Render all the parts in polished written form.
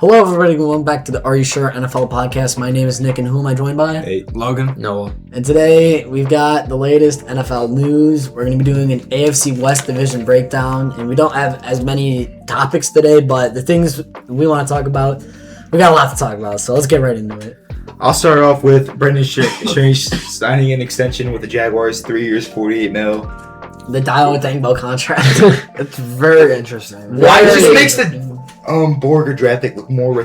Hello, everybody. Welcome back to the Are You Sure NFL podcast. My name is Nick, and who am I joined by? Hey, Logan. Noah. And today we've got the latest NFL news. We're going to be doing an AFC West division breakdown, and we don't have as many topics today, but the things we want to talk about, we got a lot to talk about, so let's get right into it. I'll start off with Brendan Strange signing an extension with the Jaguars, 3 years, $48 million. The Dio Dangbo contract. It's very interesting. Why does this makes the Borger draft pick look more?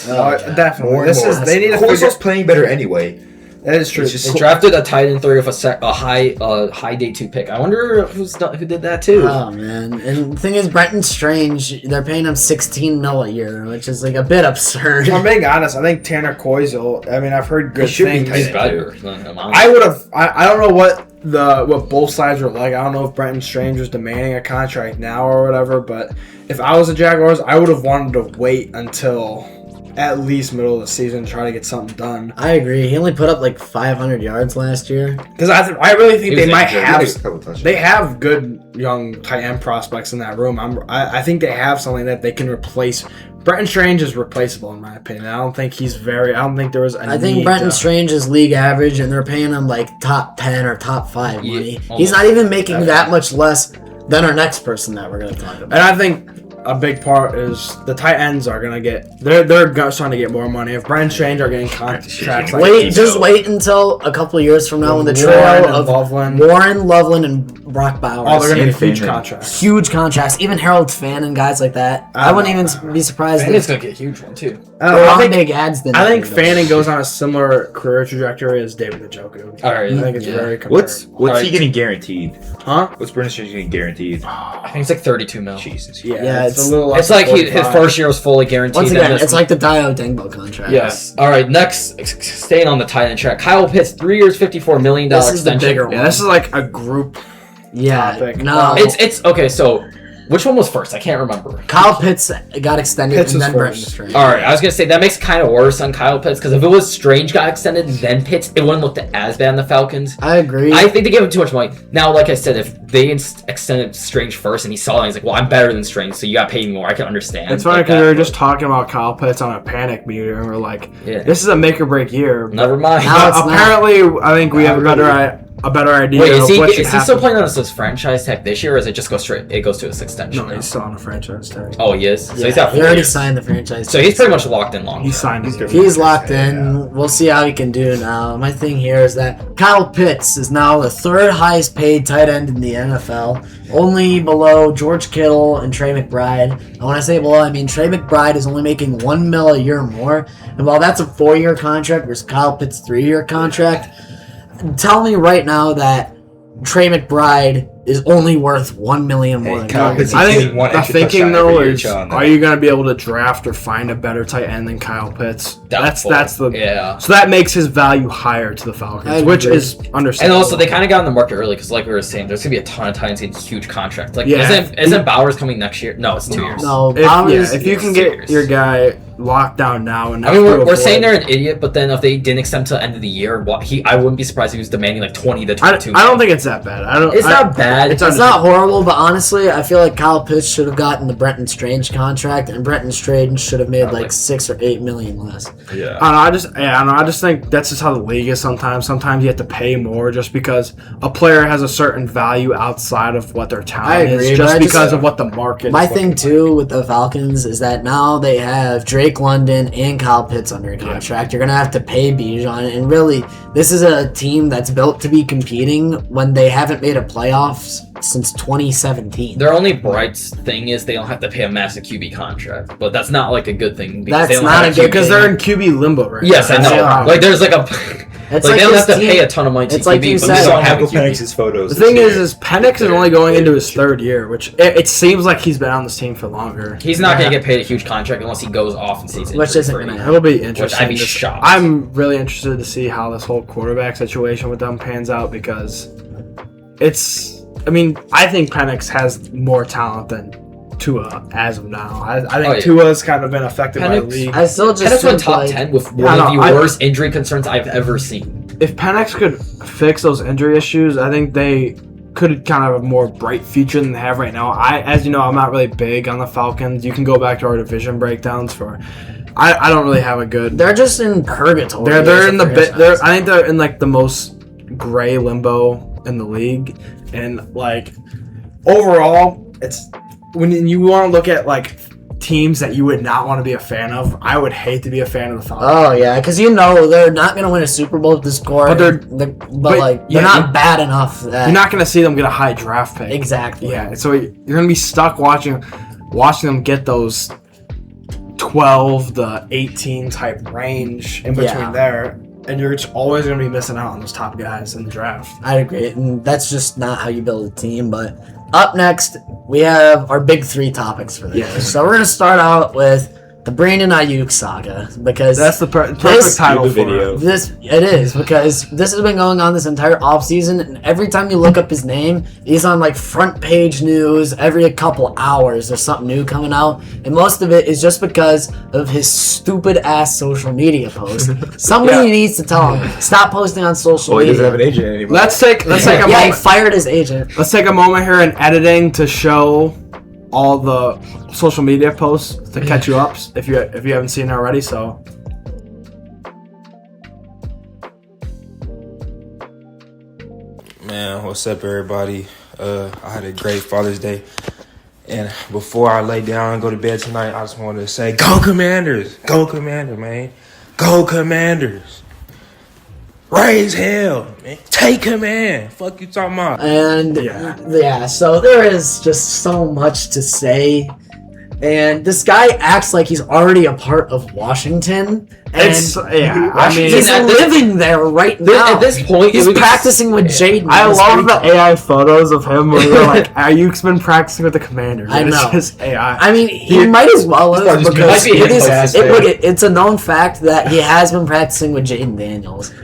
Definitely. They need to Corso's playing better anyway. That is true. They drafted a tight end 3 with a high day 2 pick. I wonder who did that too. Oh man! And the thing is, Brenton Strange, they're paying him $16 million a year, which is like a bit absurd. If I'm being honest, I think Tanner Koizil. I mean, I've heard good things. He's better. I would have. I don't know what both sides were like. I don't know if Brenton Strange was demanding a contract now or whatever. But if I was the Jaguars, I would have wanted to wait until at least middle of the season to try to get something done. I agree. He only put up like 500 yards last year. Because I really think they might have. They have good young tight end prospects in that room. I think they have something that they can replace. Brenton Strange is replaceable in my opinion. I don't think there was any. I think Brenton Strange is league average, and they're paying him like top 10 or top 5 money. He's not even making that much less than our next person that we're going to talk about. And I think a big part is the tight ends are gonna get. They're trying to get more money. If Brenton Strange are getting contracts, wait until a couple of years from now when the trio of Warren, Loveland, and Brock Bowers. They're gonna get huge contracts. Huge contracts. Even Harold Fannin, guys like that. I wouldn't even be surprised. Fannin's gonna get a huge one too. I think Fannin goes on a similar career trajectory as David Njoku. All right, I think it's very comparable. What's he getting guaranteed? Huh? What's Brendan Strange getting guaranteed? I think it's like $32 million. Jesus. Yeah, it's a little. It's like his first year was fully guaranteed. Once again, it's like the Dio Dangbo contract. Yes. All right. Next, staying on the tight end track, Kyle Pitts, 3 years, $54 million extension. This is the bigger one. Yeah, this is like a group. Topic. No. It's okay. So, which one was first? I can't remember. Kyle Pitts got extended, and then Brenton Strange. All right, I was gonna say that makes it kind of worse on Kyle Pitts because if it was Strange got extended then Pitts, it wouldn't look as bad on the Falcons. I agree. I think they gave him too much money. Now, like I said, if they extended Strange first and he saw it, and he's like, "Well, I'm better than Strange, so you got to pay me more." I can understand. It's funny because we were just talking about Kyle Pitts on a panic meter, and we're like, "This is a make or break year." Never mind. Apparently, I think we have a better idea. Wait, is he still playing on his franchise tag this year, or is it just go straight? It goes to his extension. No, he's still on a franchise tag. Oh, he is. So yeah, he's got. He already signed the franchise. So he's pretty much locked in long. He signed. He's locked in. We'll see how he can do now. My thing here is that Kyle Pitts is now the 3rd highest paid tight end in the NFL, only below George Kittle and Trey McBride. And when I say below, I mean Trey McBride is only making $1 million a year more, and while that's a 4-year contract versus Kyle Pitts' 3-year contract, tell me right now that Trey McBride is only worth $1 million more than Kyle Pitts. I think the thinking though is, are you going to be able to draft or find a better tight end than Kyle Pitts? That's the So that makes his value higher to the Falcons, which is understandable. And also, they kind of got on the market early because, like we were saying, there's gonna be a ton of tight ends getting huge contracts. Like, isn't Bowers coming next year? No, it's 2 years. No, if you can get your guy locked down now, and I mean, we're saying they're an idiot, but then if they didn't extend till the end of the year, I wouldn't be surprised if he was demanding like 20 to 22. I don't think it's that bad. It's not bad. It's not horrible, but honestly, I feel like Kyle Pitts should have gotten the Brenton Strange contract, and Brenton Strange should have made like $6 or $8 million less. Yeah. I just think that's just how the league is sometimes. Sometimes you have to pay more just because a player has a certain value outside of what their talent is, just because of what the market is. My thing, too, with the Falcons is that now they have Drake London and Kyle Pitts under contract. You're going to have to pay Bijan, and really, this is a team that's built to be competing when they haven't made a playoffs since 2017. Their only bright thing is they don't have to pay a massive QB contract, but that's not like a good thing. That's not a good thing. Because they're in QB limbo right now. Yes, I know. Like there's like a... It's like they don't have to pay a ton of money to QB, like you but said, they don't have Penix's photos. The thing is Penix is only going into his 3rd year, which it seems like he's been on this team for longer. He's not going to get paid a huge contract unless he goes off and sees it. Which isn't going to happen. It'll be interesting. I'd be shocked. I'm really interested to see how this whole quarterback situation with them pans out because I think Penix has more talent than Tua as of now. I think Tua's kind of been affected by the league. I still just Penix went top 10 with one of the worst injury concerns I've ever seen. If Penix could fix those injury issues, I think they could kind of have a more bright future than they have right now. As you know, I'm not really big on the Falcons. You can go back to our division breakdowns for. I don't really have a good. They're just in purgatory. They're in the bit. I think they're in like the most gray limbo in the league, and like overall, it's when you want to look at like teams that you would not want to be a fan of. I would hate to be a fan of the Falcons. Oh yeah, because they're not going to win a Super Bowl with this core. But they're not bad enough. That, you're not going to see them get a high draft pick. Exactly. Yeah, so you're going to be stuck watching them get those 12 to 18 type range in between there, and you're just always going to be missing out on those top guys in the draft. I agree, and that's just not how you build a team. But up next, we have our big 3 topics for this. Yeah. So we're going to start out with the Brandon Ayuk saga, because that's the perfect title for it. It is, because this has been going on this entire offseason, and every time you look up his name, he's on like front page news. Every couple hours there's something new coming out, and most of it is just because of his stupid ass social media posts. Somebody needs to tell him, stop posting on social media. He doesn't have an agent anymore. Let's take a moment. He fired his agent. Let's take a moment here in editing to show all the social media posts to catch you up if you haven't seen it already. So man, what's up everybody? I had a great Father's Day, and before I lay down and go to bed tonight, I just wanted to say go Commanders, man, go Commanders, raise hell, man, take command. Fuck you talking about? And so there is just so much to say. And this guy acts like he's already a part of Washington. And he's living there right now. At this point, he's practicing with Jaden. I love the AI photos of him where they're like, Ayuk's been practicing with the Commanders. I know. It's just AI. I mean, he might as well have, because it's a known fact that he has been practicing with Jaden Daniels.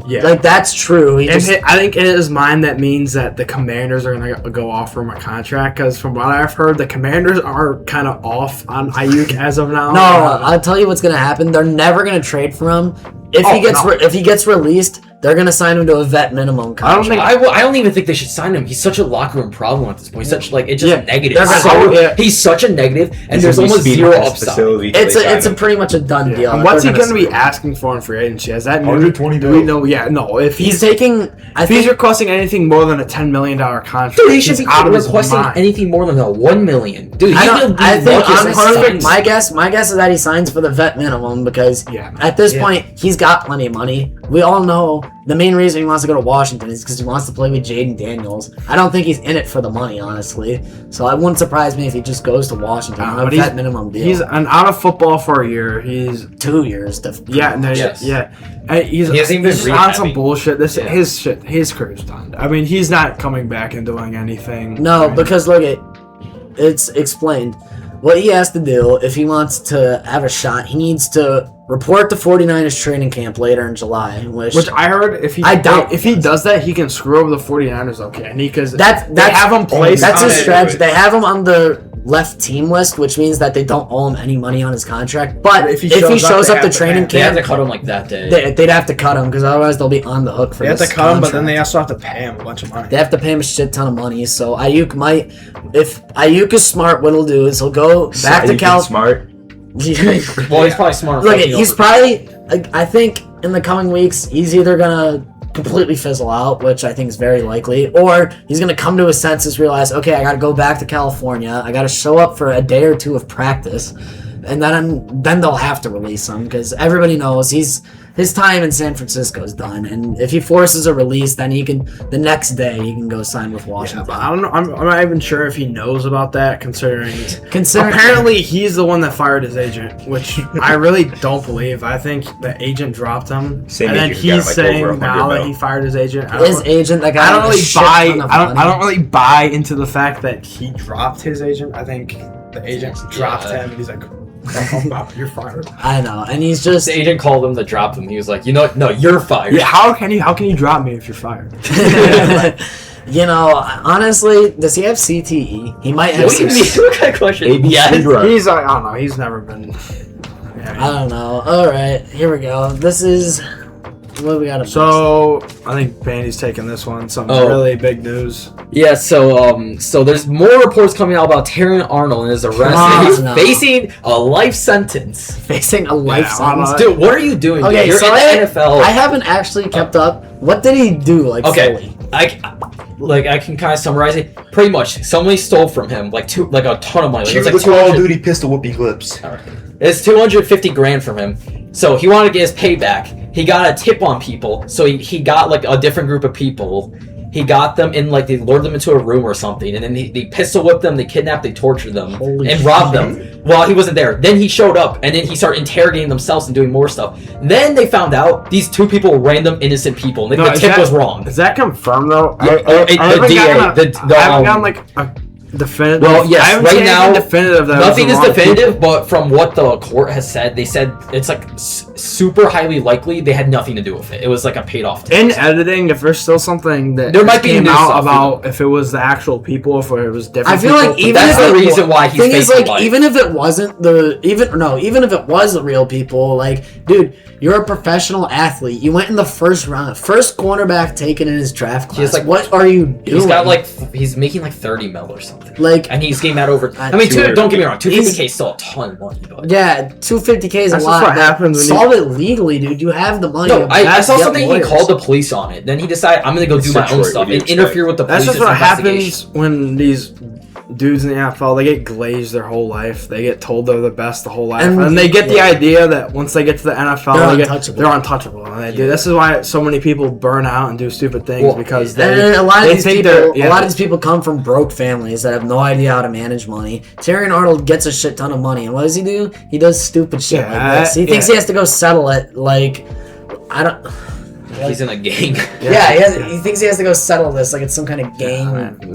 Yeah, like that's true. I think in his mind that means that the Commanders are gonna go offer him a contract, because from what I've heard, the Commanders are kind of off on Ayuk as of now. No, I'll tell you what's gonna happen. They're never gonna trade for him. If he gets released, they're gonna sign him to a vet minimum contract. I don't even think they should sign him. He's such a locker room problem at this point. Negative. He's such a negative, and there's almost zero upside. It's a pretty much a done deal. And what's he going to be asking for in free agency? Has that $120 do we know? Yeah, no. If he's requesting anything more than a $10 million contract, dude, he should be requesting anything more than a $1 million. Dude, I think honestly, my guess is that he signs for the vet minimum, because at this point he's got plenty of money. We all know the main reason he wants to go to Washington is because he wants to play with Jaden Daniels. I don't think he's in it for the money, honestly. So it wouldn't surprise me if he just goes to Washington on a vet minimum deal. He's out of football for a year. He's 2 years. He's on some bullshit. His career's done. I mean, he's not coming back and doing anything. No, because look, it's explained. What he has to do if he wants to have a shot, he needs to report to 49ers training camp later in July. Which I heard if he does that, he can screw over the 49ers. Okay, and they have him placed. That's his strategy. They have him on the left team list, which means that they don't owe him any money on his contract. But if he shows up to training camp, they have to cut him like that day. They'd have to cut him, because otherwise they'll be on the hook for this. They have to cut him, but then they also have to pay him a bunch of money. They have to pay him a shit ton of money. So Ayuk might, if Ayuk is smart, what he'll do is he'll go back to California. Smart. Well, he's probably smart. Look, he's probably. I think in the coming weeks, he's either gonna completely fizzle out, which I think is very likely, or he's gonna come to his senses, realize, okay, I gotta go back to California. I gotta show up for a day or two of practice, and then they'll have to release him, because everybody knows his time in San Francisco is done, and if he forces a release, then the next day he can go sign with Washington. Yeah, but I don't know. I'm not even sure if he knows about that, considering apparently he's the one that fired his agent, which I really don't believe. I think the agent dropped him, and then he's saying now that he fired his agent. I don't really buy into the fact that he dropped his agent. I think the agent dropped him, and he's like, you're fired. I know, and he's just. The agent called him to drop him. He was like, no, you're fired. Yeah, how can you drop me if you're fired? You know, honestly, does he have CTE? He might have. What kind of question? He's I don't know. He's never been. I don't know. All right, here we go. This is What we got? So I think Bandy's taking this one. Some really big news. Yeah. So there's more reports coming out about Terrion Arnold and his arrest. He's facing a life sentence. Facing a life sentence, dude. What are you doing? Okay, You're in the NFL. I haven't actually kept up. What did he do? Like, fully? I can kind of summarize it. Pretty much, somebody stole from him like a ton of money. Cue It's the like Call of Duty pistol whooping clips. It's $250,000 from him. So he wanted to get his payback. He got a tip on people. So he got like a different group of people. He got them in like they lured them into a room or something, and then they pistol whipped them, they kidnapped, they tortured them, and robbed them while he wasn't there. Then he showed up, and then he started interrogating themselves and doing more stuff. Then they found out these two people were random innocent people. And the tip was wrong. Is that confirmed though? Yeah, the DA. I haven't gotten like a definitive. Well, yes, I haven't right seen now, definitive that nothing is definitive, people. but from what the court has said, they said it's like super highly likely they had nothing to do with it. It was like a paid off tip. In editing, if there's still something that there might be came new out stuff about if it was the actual people, if it was different. I feel like even that's if the it, reason why he's thing is, facing like, life. even if it wasn't even if it was the real people, like, dude, you're a professional athlete. You went in the first round, first cornerback taken in his draft class. Like, what are you doing? He's got like he's making like $30 million or something. Like, and he's getting that over. I mean, don't get me wrong, $250K is still a ton of money. But yeah, $250K is a that's lot. What happens when solve it legally, dude. You have the money. No, I saw Get something. lawyers. He called the police on it. Then he decided I'm gonna go do my own stuff and interfere with the That's police's just what investigation. happens when these dudes in the NFL, they get glazed their whole life. They get told they're the best the whole life, and they get the idea that once they get to the NFL, they're untouchable. And they do. This is why so many people burn out and do stupid things because a lot of these people come from broke families that have no idea how to manage money. Terrion Arnold gets a shit ton of money, and what does he do? He does stupid shit like this. He thinks he has to go settle it. Like, I don't. He's in a gang. He thinks he has to go settle this like it's some kind of gang.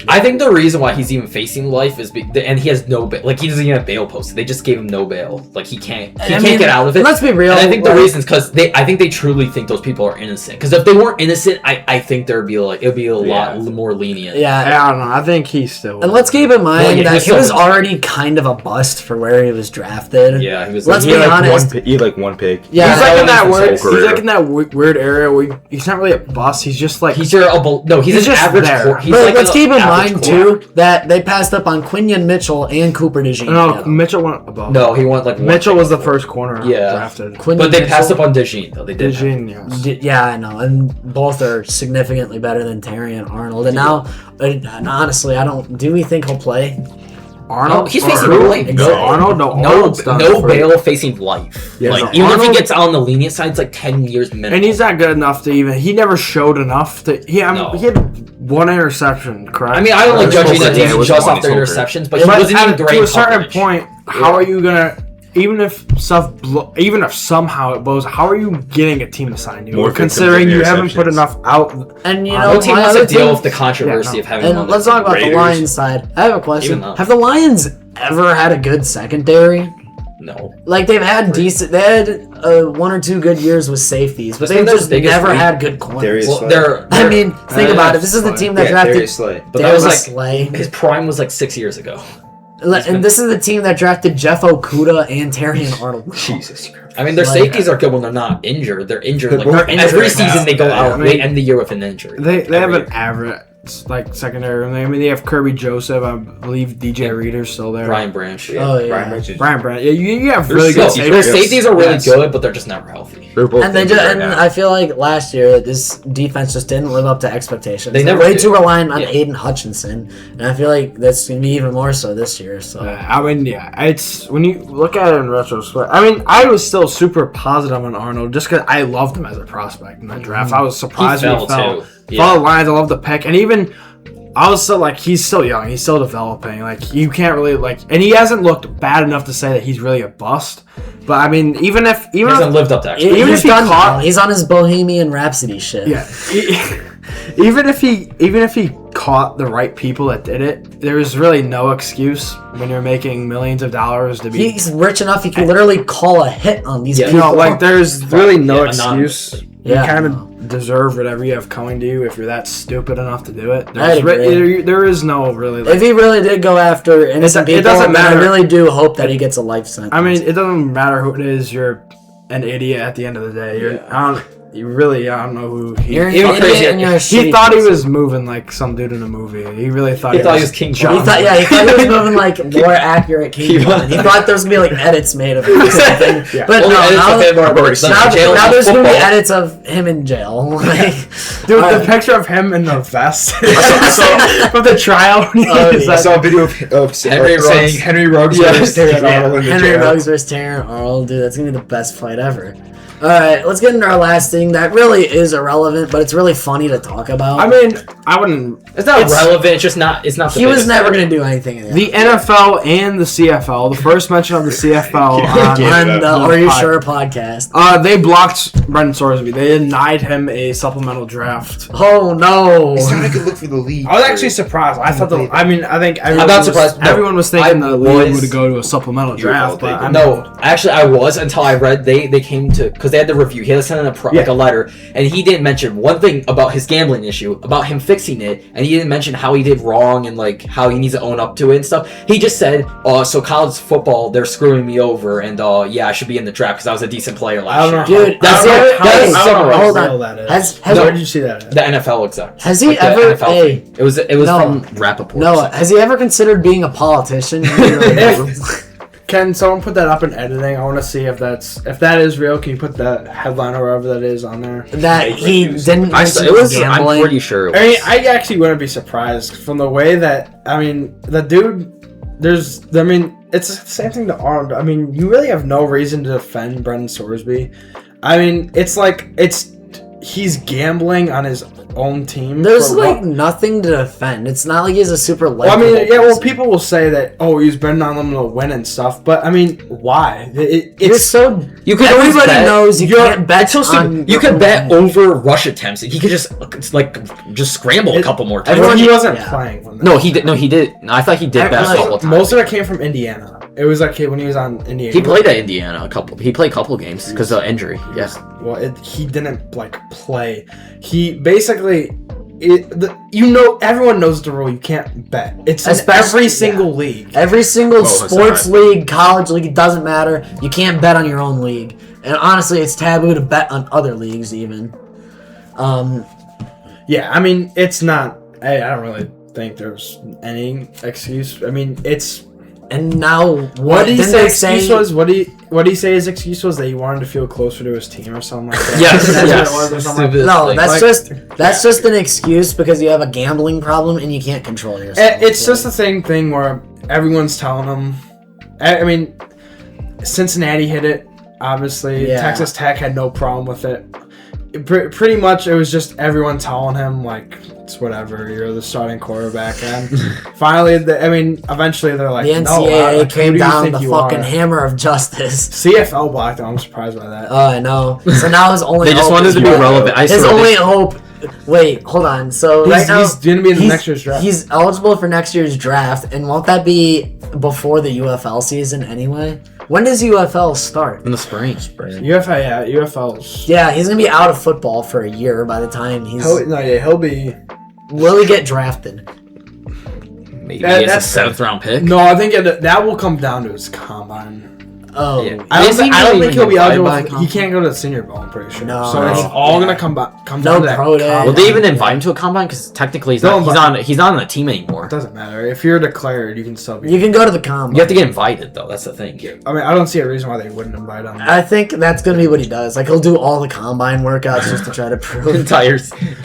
I think the reason why he's even facing life is and he has no bail. Like, he doesn't even have bail posted. They just gave him no bail. Like, he can't get out of it. Let's be real. And I think the reason is because I think they truly think those people are innocent. Because if they weren't innocent, I think it'd be a lot more lenient. Yeah, I don't know. I think he's still. And let's keep in mind that he was already kind of a bust for where he was drafted. Yeah, he was. Let's be honest. He had like one pick. Yeah, he's like in that weird. He's like in that weird area where he's not really a bust. He's just like he's an average. But let's keep in mind too that they passed up on Quinion Mitchell and Cooper DeJean. No, Mitchell went above. No, he went like Mitchell was the first corner drafted. But they passed up on DeJean though. They did. DeJean, yes. Yeah, I know, and both are significantly better than Terrion Arnold. And now, honestly, I don't. Do we think he'll play? Arnold, he's facing life. No bail, facing life. Yeah, like, even if he gets on the lenient side, it's like 10 years minimum. And he's not good enough to even. He never showed enough to. He had one interception, correct? I mean, I don't like judging that dude just off their interceptions, but he wasn't even great. To a certain point, how are you gonna? Even if somehow it blows, how are you getting a team to sign you? Considering you haven't put enough out. And you know, no team wants to deal with the controversy of having. And let's talk about the Lions side. I have a question. Have the Lions ever had a good secondary? No. Like, they've had decent. They had one or two good years with safeties, but they've just never had good corners. I mean, think about it. This is the team that drafted Darius Slay. But that was like his prime was like 6 years ago. And this is the team that drafted Jeff Okudah and Terrion Arnold. Jesus Christ. I mean, their safeties are good when they're not injured. They're injured. Like, every season they go out. They end the year with an injury. They have an average secondary. I mean, they have Kirby Joseph. I believe DJ Reader's still there. Brian Branch. Brian Branch. Yeah, you have really good safeties. Their safeties are really good, but they're just never healthy. And I feel like last year this defense just didn't live up to expectations. They're way too reliant on Aiden Hutchinson, and I feel like that's gonna be even more so this year. So I mean, it's when you look at it in retrospect. I mean, I was still super positive on Arnold just because I loved him as a prospect in that draft. I was surprised when he fell. Follow the Lions, I love the pick, and even I was still like, he's still young, he's still developing. Like, you can't really and he hasn't looked bad enough to say that he's really a bust. But I mean, he hasn't lived up to expectations. He's on his Bohemian Rhapsody shit. Yeah. Even if he caught the right people that did it, there's really no excuse when you're making millions of dollars to be. He's rich enough; he can literally call a hit on these people. No, like there's really no excuse. You Yeah, kind of deserve whatever you have coming to you if you're that stupid enough to do it. There is no really. If he really did go after innocent people, it doesn't matter. I really do hope that he gets a life sentence. I mean, it doesn't matter who it is. You're an idiot at the end of the day. You really, I don't know who he. You're an He, idiot and you're a he shitty thought he person. was moving like some dude in a movie. He really thought He thought he was King He John. thought he was moving like more accurate King John. He thought there was gonna be like edits made of him or something. Yeah. But Only no, edits now, of him are worse. now, Jail now and there's gonna be football. edits of him in jail. Like, Dude, the picture of him in the vest from the trial. I saw a video of Henry saying Ruggs. Henry Ruggs Yes. versus Terrion Arnold in the Henry jail. Ruggs versus Terrion Arnold, dude, that's gonna be the best fight ever. Alright, let's get into our last thing that really is irrelevant, but it's really funny to talk about. I mean, I wouldn't. It's not relevant. It's just not. It's not. The he was biggest never thing. gonna do anything in The NFL and the CFL, the first mention of the CFL on the Are You pod- Sure podcast. They blocked Brendan Sorsby. They denied him a supplemental draft. Oh no. It's not a good look for the league. I was actually surprised. I thought I think everyone I'm not was, surprised. No, everyone was thinking I the league was- would go to a supplemental draft, but I No, actually, I was until I read they came to because they had the review. He had to send in like a letter, and he didn't mention one thing about his gambling issue, about him fixing it, and he didn't mention how he did wrong and like how he needs to own up to it and stuff. He just said, so college football, they're screwing me over, and yeah, I should be in the draft because I was a decent player I don't know. last year. Dude, I that's don't know it. how- That is I don't know so- how hold real on. that is. Has Where did you see that at? The NFL exec. Has he Like, the ever- NFL hey, thing. It was no. from Rappaport. No, has he ever considered being a politician? Can someone put that up in editing? I want to see if that is real. Can you put that headline or whatever that is on there? that he didn't I, mention it was. I'm gambling. pretty sure. It I mean, was. I actually wouldn't be surprised from the way that the dude. It's the same thing to Arnold. I mean, you really have no reason to defend Brendan Sorsby. I mean, he's gambling on his own team. There's for like what? nothing to defend. It's not like he's a super Well, I likable mean, yeah. Well, person. people will say that he's betting on them to win and stuff, but I mean, why? You're It's so. You could always Everybody bet- knows you you're- can't bet It's so on. stupid. You your could own bet team. over rush attempts. He could just scramble a couple more times. Everyone, he wasn't Yeah. playing. When No, he did. No, he did. I thought he did I- best like, all the time. Most of it came from Indiana. It was like when he was on Indiana. He played at Indiana a couple. He played a couple games because of injury. Yes. Well, he didn't play. He basically, everyone knows the rule. You can't bet. It's in Especially- every single league. Every single it's sports not. league, college league, it doesn't matter. You can't bet on your own league. And honestly, it's taboo to bet on other leagues even. Yeah, I mean, it's not. I don't really think there's any excuse. I mean, it's. And now, What did he didn't say? they Excuse was what did he say? His excuse was that he wanted to feel closer to his team or something like that. Yes. That's Yes. what it was or something like Stupid. No, Like- that's just an excuse because you have a gambling problem and you can't control yourself. It's just the same thing where everyone's telling him. I mean, Cincinnati hit it. Obviously, Yeah. Texas Tech had no problem with it. Pretty much, it was just everyone telling him like it's whatever. You're the starting quarterback, and finally, eventually they're like, the no, NCAA like, who came do you down think the you fucking are? hammer of justice. CFL blocked. I'm surprised by that. Oh, I know. So now his only They just hope wanted is to be what? relevant. I His swear only they- hope. Wait, hold on. So He's, right now he's going to be in the he's- next year's draft. He's eligible for next year's draft, and won't that be before the UFL season anyway? When does UFL start? in the spring. UFL, yeah, UFL's. Yeah, he's gonna be out of football for a year by the time he's. He'll be. Will he get drafted? Maybe That- it's a that's- 7th-round pick. No, I think that will come down to his combine. Oh, Yeah. I don't, Is he think, I don't really think he'll be even eligible. invited by He can't go to the Senior Bowl, I'm pretty sure. No. So it's No. all Yeah. gonna come No down to that. pro day. Will they even invite him to a combine? Because technically he's They'll not. He's not on the team anymore. It doesn't matter. If you're declared, you can still be. You can go to the combine. You have to get invited though. That's the thing. I mean, I don't see a reason why they wouldn't invite him. I think that's gonna be what he does. Like he'll do all the combine workouts just to try to prove. entire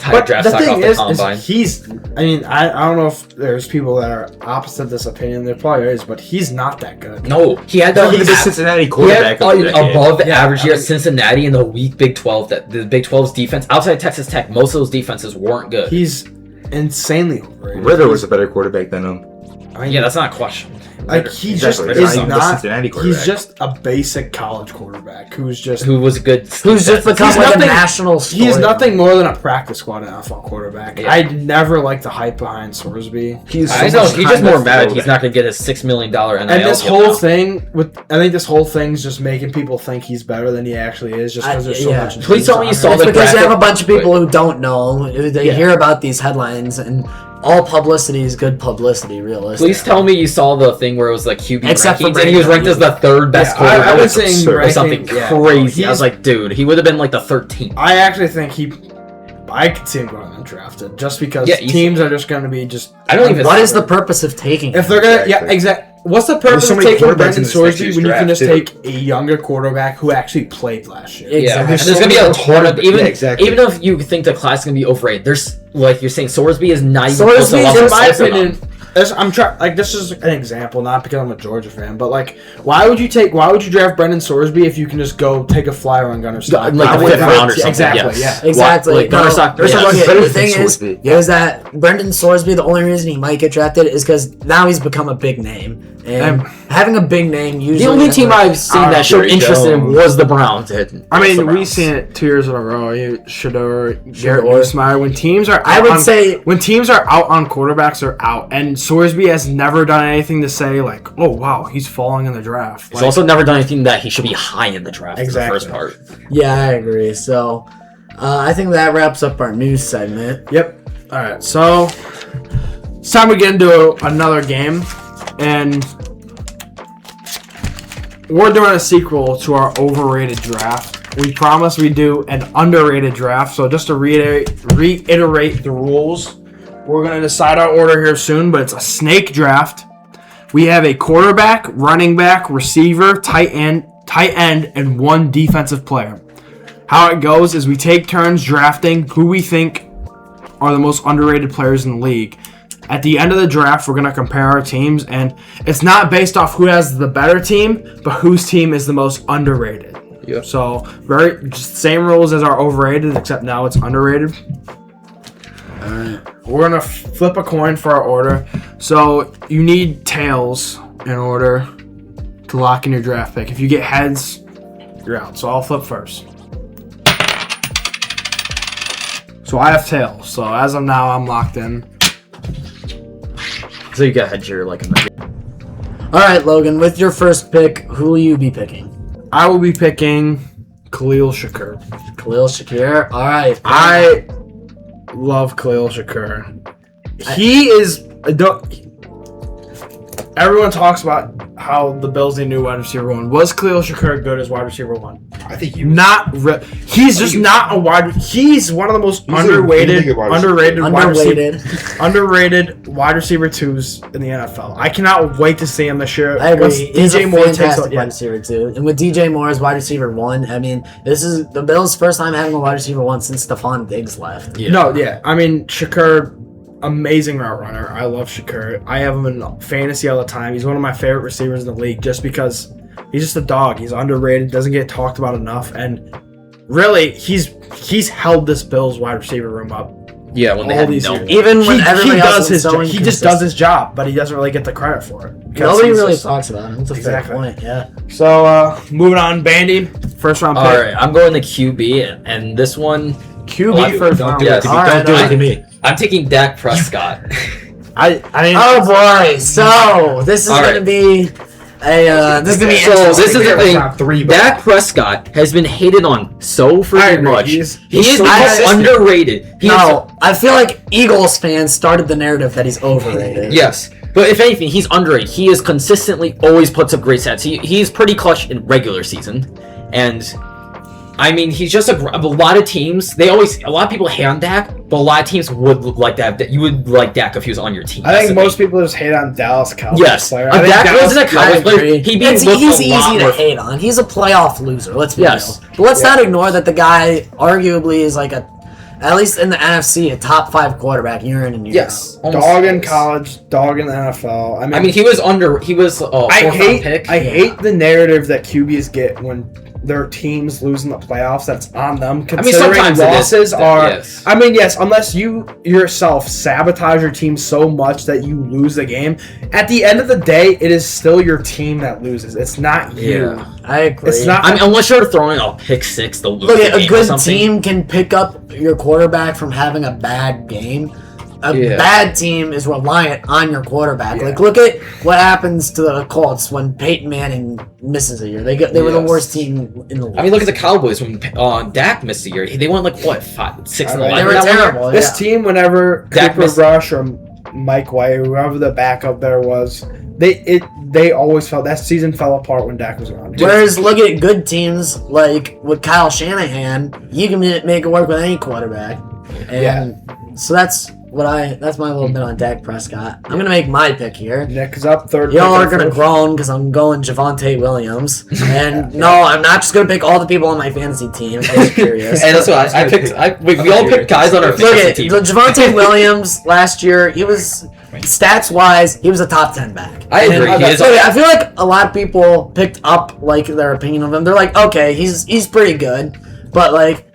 But draft the stock off thing the is combine. he's. I mean, I don't know if there's people that are opposite this opinion. There probably is, but he's not that good. No, he had No, the he's a Cincinnati he quarterback. had of the decade. above average I year mean- at Cincinnati in the weak Big 12. That the Big 12's defense outside Texas Tech, most of those defenses weren't good. He's insanely overrated. Ritter was a better quarterback than him. I mean, Yeah, that's not a question. like he Exactly. just That's is not the not. Cincinnati quarterback. He's just a basic college quarterback who's just. Who was a good? Who's just become He's like nothing- a national story. He's nothing more than a practice squad NFL quarterback. Yeah. I never liked the hype behind Sorsby. He's I so know much he's just more time mad. to He's throw not gonna get his $6 million NIL And this deal whole now. thing I think this whole thing's just making people think he's better than he actually is, just because there's so yeah. much. Please tell me you news saw on It's it. the because you have a graphic- bunch of people who don't know. They Yeah. hear about these headlines and all publicity is good publicity, realistically. Please tell me you saw the thing where it was like QB Except for rankings, and he was ranked as the third best quarterback. I was saying or something crazy. Yeah, I was like, dude, he would have been like the 13th. I actually think I could see him going undrafted just because teams are just going to be just. I don't even. What is the purpose of taking? If they're gonna, yeah, exactly. What's the purpose so of many taking quarterbacks Brendan in this next Sorsby year's when you can draft, just too. take a younger quarterback who actually played last year? Exactly. Yeah, There's there's so gonna be many a ton of even exactly. even if you think the class is gonna be overrated. There's like you're saying, Sorsby is not even Sorsby, close to the level In of my Stetson. opinion, I'm trying. Like this is an example, not because I'm a Georgia fan, but like, why would you draft Brendan Sorsby if you can just go take a flyer on Gunnar Stock? Like I a fifth would- round or something. Exactly. Yes. Yeah. Exactly. Like, Gunnar Stock- there's yeah. a- Better the than thing Sorsby. is that Brendan Sorsby, the only reason he might get drafted is because now he's become a big name. And having a big name usually... The only team I've seen that showed interest in him was the Browns. I mean, we've seen it 2 years in a row. Shador, Garrett Shador. Nussmeier. When teams are, I would say... when teams are out on quarterbacks, they're out. And Sorsby has never done anything to say like, "Oh wow, he's falling in the draft." He's also never done anything that he should be high in the draft. Exactly. For the first part. Yeah, I agree. So, I think that wraps up our news segment. Yep. All right. So it's time we get into another game, and we're doing a sequel to our overrated draft. We promised we'd do an underrated draft. So just to reiterate the rules, we're going to decide our order here soon, but it's a snake draft. We have a quarterback, running back, receiver, tight end, and one defensive player. How it goes is we take turns drafting who we think are the most underrated players in the league. At the end of the draft, we're going to compare our teams, and it's not based off who has the better team, but whose team is the most underrated. Yep. So, just same rules as our overrated, except now it's underrated. We're going to flip a coin for our order. So, you need tails in order to lock in your draft pick. If you get heads, you're out. So, I'll flip first. So, I have tails. So, as of now, I'm locked in. So you got head your like. All right, Logan, with your first pick, who will you be picking? I will be picking Khalil Shakur. Khalil Shakir. All right. I love Khalil Shakur. He is. Everyone talks about how the Bills need new wide receiver one. Was Khalil Shakur good as wide receiver one? I think you. Not. He's just not a wide. He's one of the most He's underrated, a wide receiver. underrated wide receiver twos in the NFL. I cannot wait to see him this year. I agree. Once He's DJ a Moore takes fantastic yeah. wide receiver too, and with DJ Moore as wide receiver one, I mean, this is the Bills' first time having a wide receiver one since Stephon Diggs left. Yeah. No, yeah. I mean, Shakur, amazing route runner. I love Shakur. I have him in fantasy all the time. He's one of my favorite receivers in the league just because he's just a dog. He's underrated, doesn't get talked about enough, and really, he's held this Bills wide receiver room up. Yeah, when they all had these no. years. Even when He everybody else does is his so he just does his job, but he doesn't really get the credit for it. because Nobody he's really just- talks about him. That's a Exactly. fair point. Yeah. So moving on, Bandy, first round pick. All right, I'm going to QB, and this one QB first round. Yes. pick. All right, Don't do all it right. to me. I'm taking Dak Prescott. I didn't. Oh boy! So this is All gonna right. be this is gonna be So interesting. this is the thing. Round three, but- Dak Prescott has been hated on so I freaking agree. much. He's He is so become consistent. underrated. He is- No, I feel like Eagles fans started the narrative that he's overrated. yes, but if anything, he's underrated. He is consistently always puts up great stats. He's pretty clutch in regular season, and I mean he's just a lot of teams. A lot of people hate on Dak, but a lot of teams would like that. You would like Dak if he was on your team. I That's think the most thing. people just hate on Dallas Cowboys. Yes, player. I think Dak Dallas- wasn't a Cowboys player. He being He's looked a easy lot to more- hate on. He's a playoff loser. Let's be Yes. real. But let's not ignore that the guy arguably is like at least in the NFC, a top 5 quarterback year in and year Yes, out. almost Dog in always. college, dog in the NFL. I mean, he was I fourth-round pick. hate the narrative that QBs get when their teams lose in the playoffs. That's on them. Considering sometimes it is. losses are. Yes. I mean, yes, unless you yourself sabotage your team so much that you lose the game. At the end of the day, it is still your team that loses. It's not you. Yeah. I agree. It's not. I mean, unless you're throwing a pick six, they'll lose Look the at a game or good something. team can pick up your quarterback from having a bad game. A Yeah. bad team is reliant on your quarterback. Yeah. Like, look at what happens to the Colts when Peyton Manning misses a year. They were the Yes. worst team in the league. I mean, look at the Cowboys when Dak missed a year. They went like what 6 and They 11. were that one year? terrible. This yeah. team, whenever Dak Cooper missed- Rush or Mike White, whoever the backup there was, they always felt that season fell apart when Dak was around. Whereas look at good teams like with Kyle Shanahan, you can make it work with any quarterback. And so that's my little bit on Dak Prescott. I'm gonna make my pick here. Nick is up third. Y'all are gonna groan because I'm going Javonte Williams. And no, I'm not just gonna pick all the people on my fantasy team. If you're curious. And that's what I picked. We all picked guys on our Look fantasy at team. Javonte Williams last year. He was stats wise, he was a top 10 back. I agree. And He is I feel like a lot of people picked up like their opinion of him. They're like, okay, he's pretty good, but like.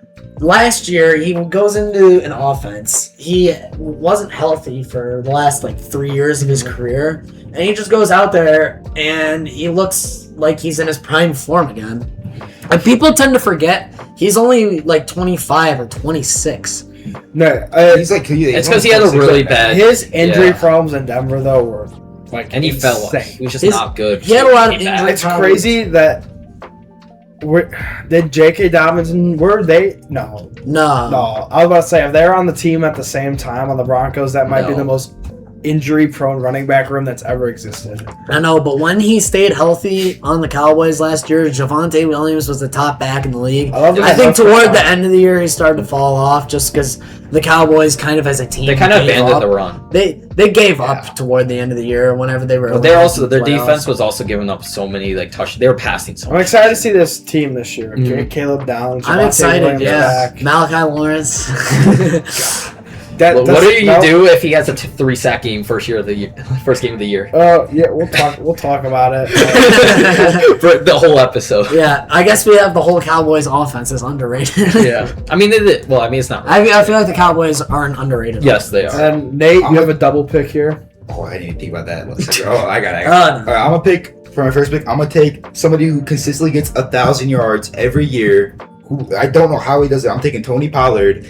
Last year, he goes into an offense. He wasn't healthy for the last, 3 years of his career. And he just goes out there, and he looks like he's in his prime form again. And people tend to forget he's only, 25 or 26. No, He's like, It's because he had a really bad. his injury problems in Denver, though, were, And he fell off. insane. He was just His- not good. he had a lot of Came back. injury It's crazy that... Did J.K. Dobbins, were they? No. No. I was about to say, if they're on the team at the same time on the Broncos, that might be No. the most injury-prone running back room that's ever existed. I know, but when he stayed healthy on the Cowboys last year, Javonte Williams was the top back in the league. I think toward the end of the year, he started to fall off just because the Cowboys kind of as a team They kind of gave abandoned up. the run. They gave up toward the end of the year whenever they were. But they're also their playoffs. defense was also giving up so many touch. They were passing so I'm much. excited to see this team this year. Mhm. Caleb Downs. I'm Javonte excited. Williams Yeah, back. Malachi Lawrence. What do you do if he has a 3-sack game first game of the year? Yeah, we'll talk about it. For the whole episode. Yeah, I guess we have the whole Cowboys offense is underrated. Yeah, I mean they did. Well, I mean it's not. I feel like the Cowboys aren't underrated. Yes, they are. And Nate, you have a double pick here. Oh, I didn't even think about that. I got it. Oh, All right, I'm gonna pick for my first pick. I'm gonna take somebody who consistently gets 1,000 yards every year. Who I don't know how he does it. I'm taking Tony Pollard.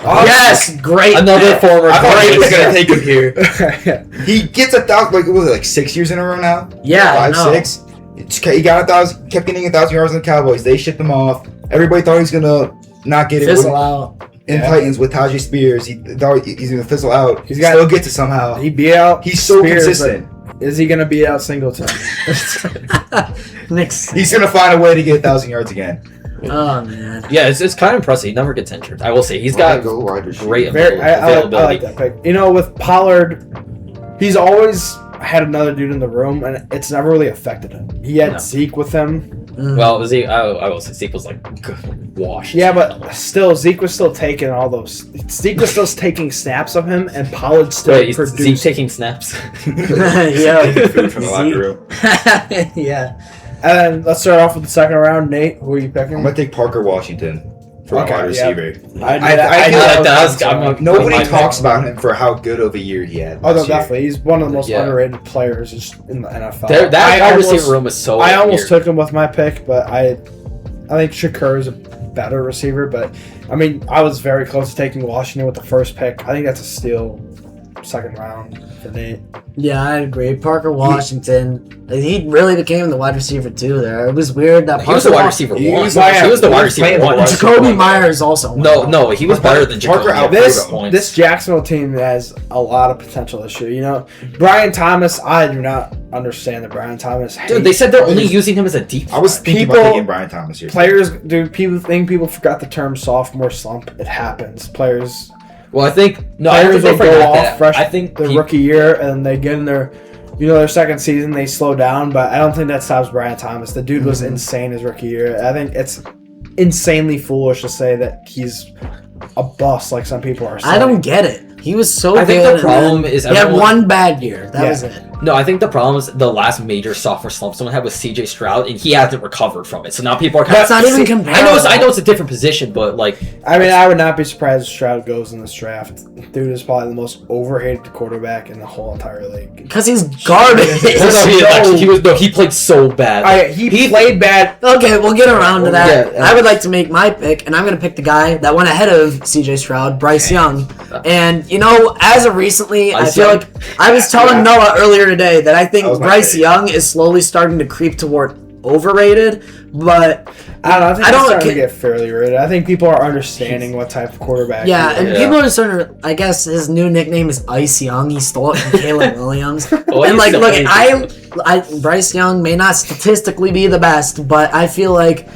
Yes, great. Another former. I thought he was great. gonna take him here. He gets 1,000. What was it, 6 years in a row now? Yeah, I 5, know. 6. He got 1,000. Kept getting 1,000 yards on the Cowboys. They shipped him off. Everybody thought he was gonna not get it. Fizzle out. In Titans with Tajay Spears, he thought he's gonna fizzle out. He's He got- still gets it somehow. He beat out. He's so Spears, consistent. but Is he gonna beat out Singleton? Nick's. He's gonna find a way to get 1,000 yards again. Oh man. Yeah, it's kind of impressive. He never gets injured. I will say he's got Go wide receiver. great Very, I availability. like that pick. You know, with Pollard, he's always had another dude in the room, and it's never really affected him. He had No. Zeke with him. Well, I will say Zeke was washed. Yeah, but still, Zeke was still taking all those. Zeke was still taking snaps of him, and Pollard still Wait, is Zeke produced. taking snaps? Yeah. Food from the locker room. Yeah. And then let's start off with the second round. Nate, who are you picking? I'm gonna take Parker Washington for Okay, wide yeah. receiver. I I knew like that that. was I'm coming. a- Nobody my talks pick. about him for how good of a year he had. Oh no, last year. definitely. He's one of the most Yeah. underrated players just in the NFL. That I wide almost- receiver room is so. I almost weird. took him with my pick, but I think Shakur is a better receiver. But I mean, I was very close to taking Washington with the first pick. I think that's a steal, second round for Nate. Yeah, I agree. Parker Washington. He really became the wide receiver too. There, it was weird that He was the Parker wide Wa- receiver he one. was- He was the he wide was playing receiver the one. wide receiver Jacoby one. Myers also. No, he was better than Parker Jacoby. out- This points. this Jacksonville team has a lot of potential this year. You know, Brian Thomas. I do not understand that Brian Thomas. Dude, they said they're only using him as a deep. I was thinking People- about taking Brian Thomas here. Players, dude. People forgot the term sophomore slump. It happens. Players Well, I think I players think they will go forgot off that. fresh I think their peop- rookie year and they get in their second season, they slow down, but I don't think that stops Brian Thomas. The dude was insane his rookie year. I think it's insanely foolish to say that he's a bust like some people are saying. I don't get it. He was so I think good. the and problem then is he had everyone- one bad year. That Yeah. was it. No, I think the problem is the last major sophomore slump someone had was CJ Stroud, and he hasn't recovered from it. So now people are kind That's not even I comparable. know it's a different position, but I mean, I would not be surprised if Stroud goes in this draft. Dude is probably the most overhated quarterback in the whole entire league. Because he's garbage. he played so bad. He played bad. Okay, we'll get around to that. Yeah. I would like to make my pick, and I'm going to pick the guy that went ahead of CJ Stroud, Bryce Young. And, you know, as of recently, I Bryce feel Young? like I was telling Noah earlier today that I think That was my Bryce pick. Young is slowly starting to creep toward overrated, but I don't know. I think I it's don't starting ca- to get fairly rated. I think people are understanding what type of quarterback. yeah, he and is. people are starting to, I guess his new nickname is Ice Young. He stole it from Caleb Williams. Oh, And he's like, so look, crazy. Bryce Young may not statistically be the best, but I feel like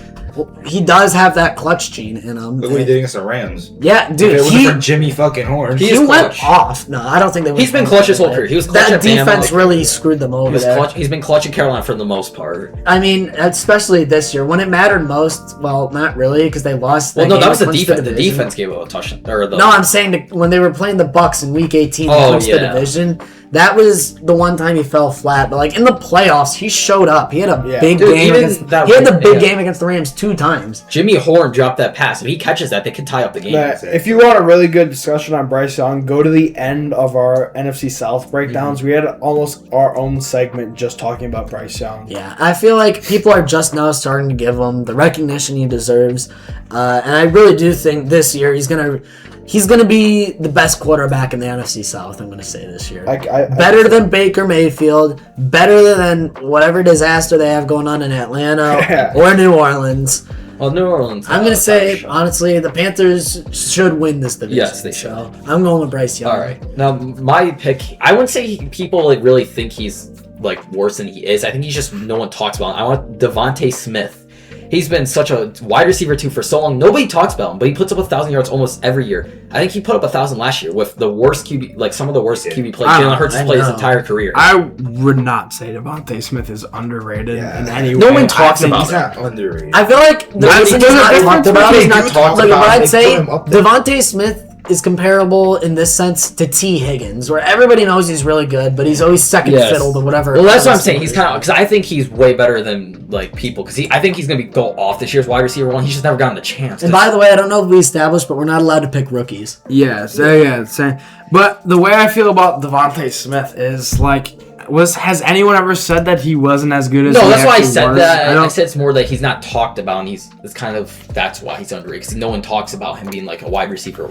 he does have that clutch gene in him. Look what he did against the Rams. Yeah, If dude, it wasn't he for Jimmy fucking Horn. He he is went clutch. off. No, I don't think they went He's been off clutch his whole that career. way. He was clutch That at Bama, defense like- really screwed them over He was there. clutch. He's been clutch in Carolina for the most part. I mean, especially this year when it mattered most. Well, not really because they lost. Well, no, game that was the clinched defense. The division. defense gave up a touchdown. Or the No, I'm saying when they were playing the Bucks in Week 18, they Oh, clinched the yeah. division. That was the one time he fell flat. But like in the playoffs, he showed up. He had a Yeah. big Dude, game even against. that He had the one- big yeah. game against the Rams 2 times. Jimmy Horn dropped that pass. If he catches that, they could tie up the game. But if you want a really good discussion on Bryce Young, go to the end of our NFC South breakdowns. We had almost our own segment just talking about Bryce Young. Yeah, I feel like people are just now starting to give him the recognition he deserves, and I really do think this year he's gonna be the best quarterback in the NFC South. I'm gonna say this year. Better than Baker Mayfield, better than whatever disaster they have going on in Atlanta Yeah. or New Orleans. Well, New Orleans. I'm gonna say shot. honestly, the Panthers should win this division. Yes, they should. So I'm going with Bryce Young. All right. Now, my pick. I wouldn't say people like really think he's like worse than he is. I think he's just no one talks about him. I want Devontae Smith. He's been such a wide receiver too for so long. Nobody talks about him, but he puts up 1,000 yards almost every year. I think he put up 1,000 last year with the worst QB, like some of the worst QB plays I Jalen know, Hurts I has played his know. entire career. I would not say Devontae Smith is underrated Yeah. in any way. No one talks I think about He's not underrated. I feel like the That's- reason there's he's a not difference talked about, between he's not you talked talk about. about I'd it, say put him up there. Devontae Smith is comparable in this sense to T. Higgins, where everybody knows he's really good, but he's always second Yes. fiddle to whatever. Well, that's what I'm saying. He's kind of because I think he's way better than like people because I think he's gonna go off this year's wide receiver one. He's just never gotten the chance. And by the way, I don't know if we established, but we're not allowed to pick rookies. Yes, yeah, same. But the way I feel about Devontae Smith is like, has anyone ever said that he wasn't as good as? No, he that's why I actually said was? that. I don't- said it's more that he's not talked about, and it's kind of that's why he's underrated because no one talks about him being like a wide receiver,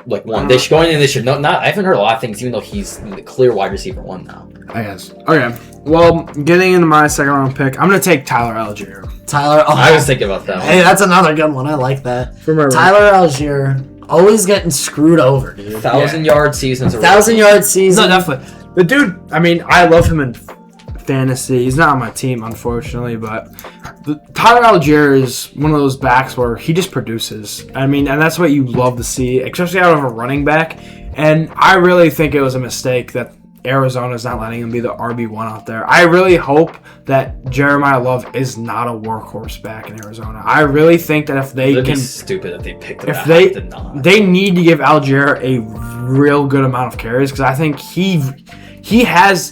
like one. They should going in this year. No, not I haven't heard a lot of things, even though he's the clear wide receiver one now. I guess. Okay. Well, getting into my second round pick, I'm gonna take Tyler Algier. Tyler, oh, I was thinking about that. hey, that's another good one. I like that. For my Tyler Algier, always getting screwed over, dude. 1,000-yard seasons. 1,000-yard season. No, definitely. The dude, I mean, I love him in fantasy. He's not on my team, unfortunately, but Tyler Algier is one of those backs where he just produces. I mean, and that's what you love to see, especially out of a running back. And I really think it was a mistake that Arizona's not letting him be the RB1 out there. I really hope that Jeremiah Love is not a workhorse back in Arizona. I really think that if they It'd be can, stupid if they picked him. if I they did not. they need to give Algier a real good amount of carries because I think he has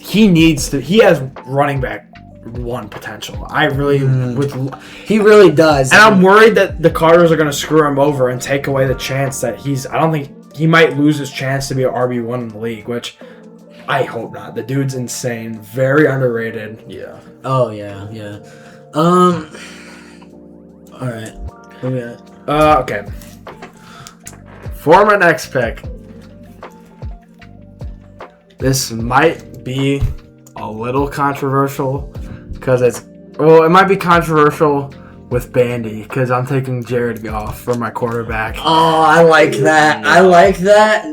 running back one potential. I really He really does. and I'm worried that the Cardinals are going to screw him over and take away the chance that I don't think he might lose his chance to be an RB1 in the league, which I hope not. The dude's insane, very underrated. Yeah. Oh yeah, yeah. All right. Who we got? Okay. For my next pick, this might be a little controversial because it might be controversial with Bandy because I'm taking Jared Goff for my quarterback. Oh, I like that. I like that.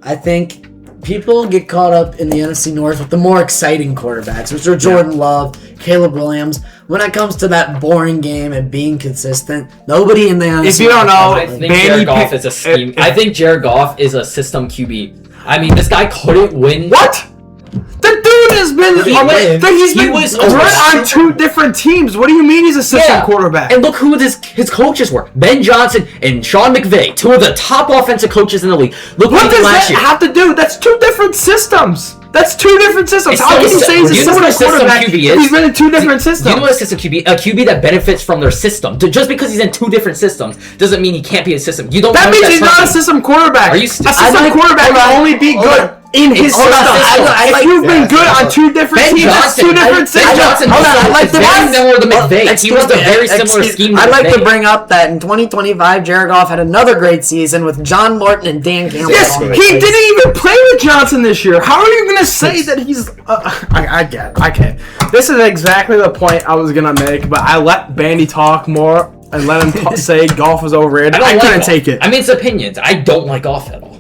I think people get caught up in the NFC North with the more exciting quarterbacks, which are Jordan Love, Caleb Williams. When it comes to that boring game and being consistent, nobody in the NFC If you don't know, I think Bandy Jared Goff pick- is a scheme. if- I think Jared Goff is a system QB. I mean, this guy couldn't win. What? The dude has been He was right on two different teams. What do you mean he's a system Yeah. quarterback? And look who his coaches were. Ben Johnson and Sean McVay, two of the top offensive coaches in the league. Look What what he did does that last year. have to do? That's two different systems. That's two different systems. It's How can you still- say he's a you know what system a system quarterback QB if is? he's been in two different systems? You know what a system QB? A QB that benefits from their system. Just because he's in two different systems doesn't mean he can't be a system. You don't. That want means he's not a company. system quarterback. Are you a st- system quarterback will only be good in his Hold system. on, If you've been good on two different Ben teams, that's Johnson, two different Ben systems. Johnson Hold on, I like the very similar to McVay. He was a very similar scheme to I'd like to McVay. bring up that in 2025, Jared Goff had another great season with John Morton and Dan Campbell. Yes, on the he face. didn't even play with Johnson this year. How are you going to say that he's... I get it. I can't. This is exactly the point I was going to make, but I let Bandy talk more and let him say golf was overrated. I couldn't take it. I mean, it's opinions. I don't like Goff at all.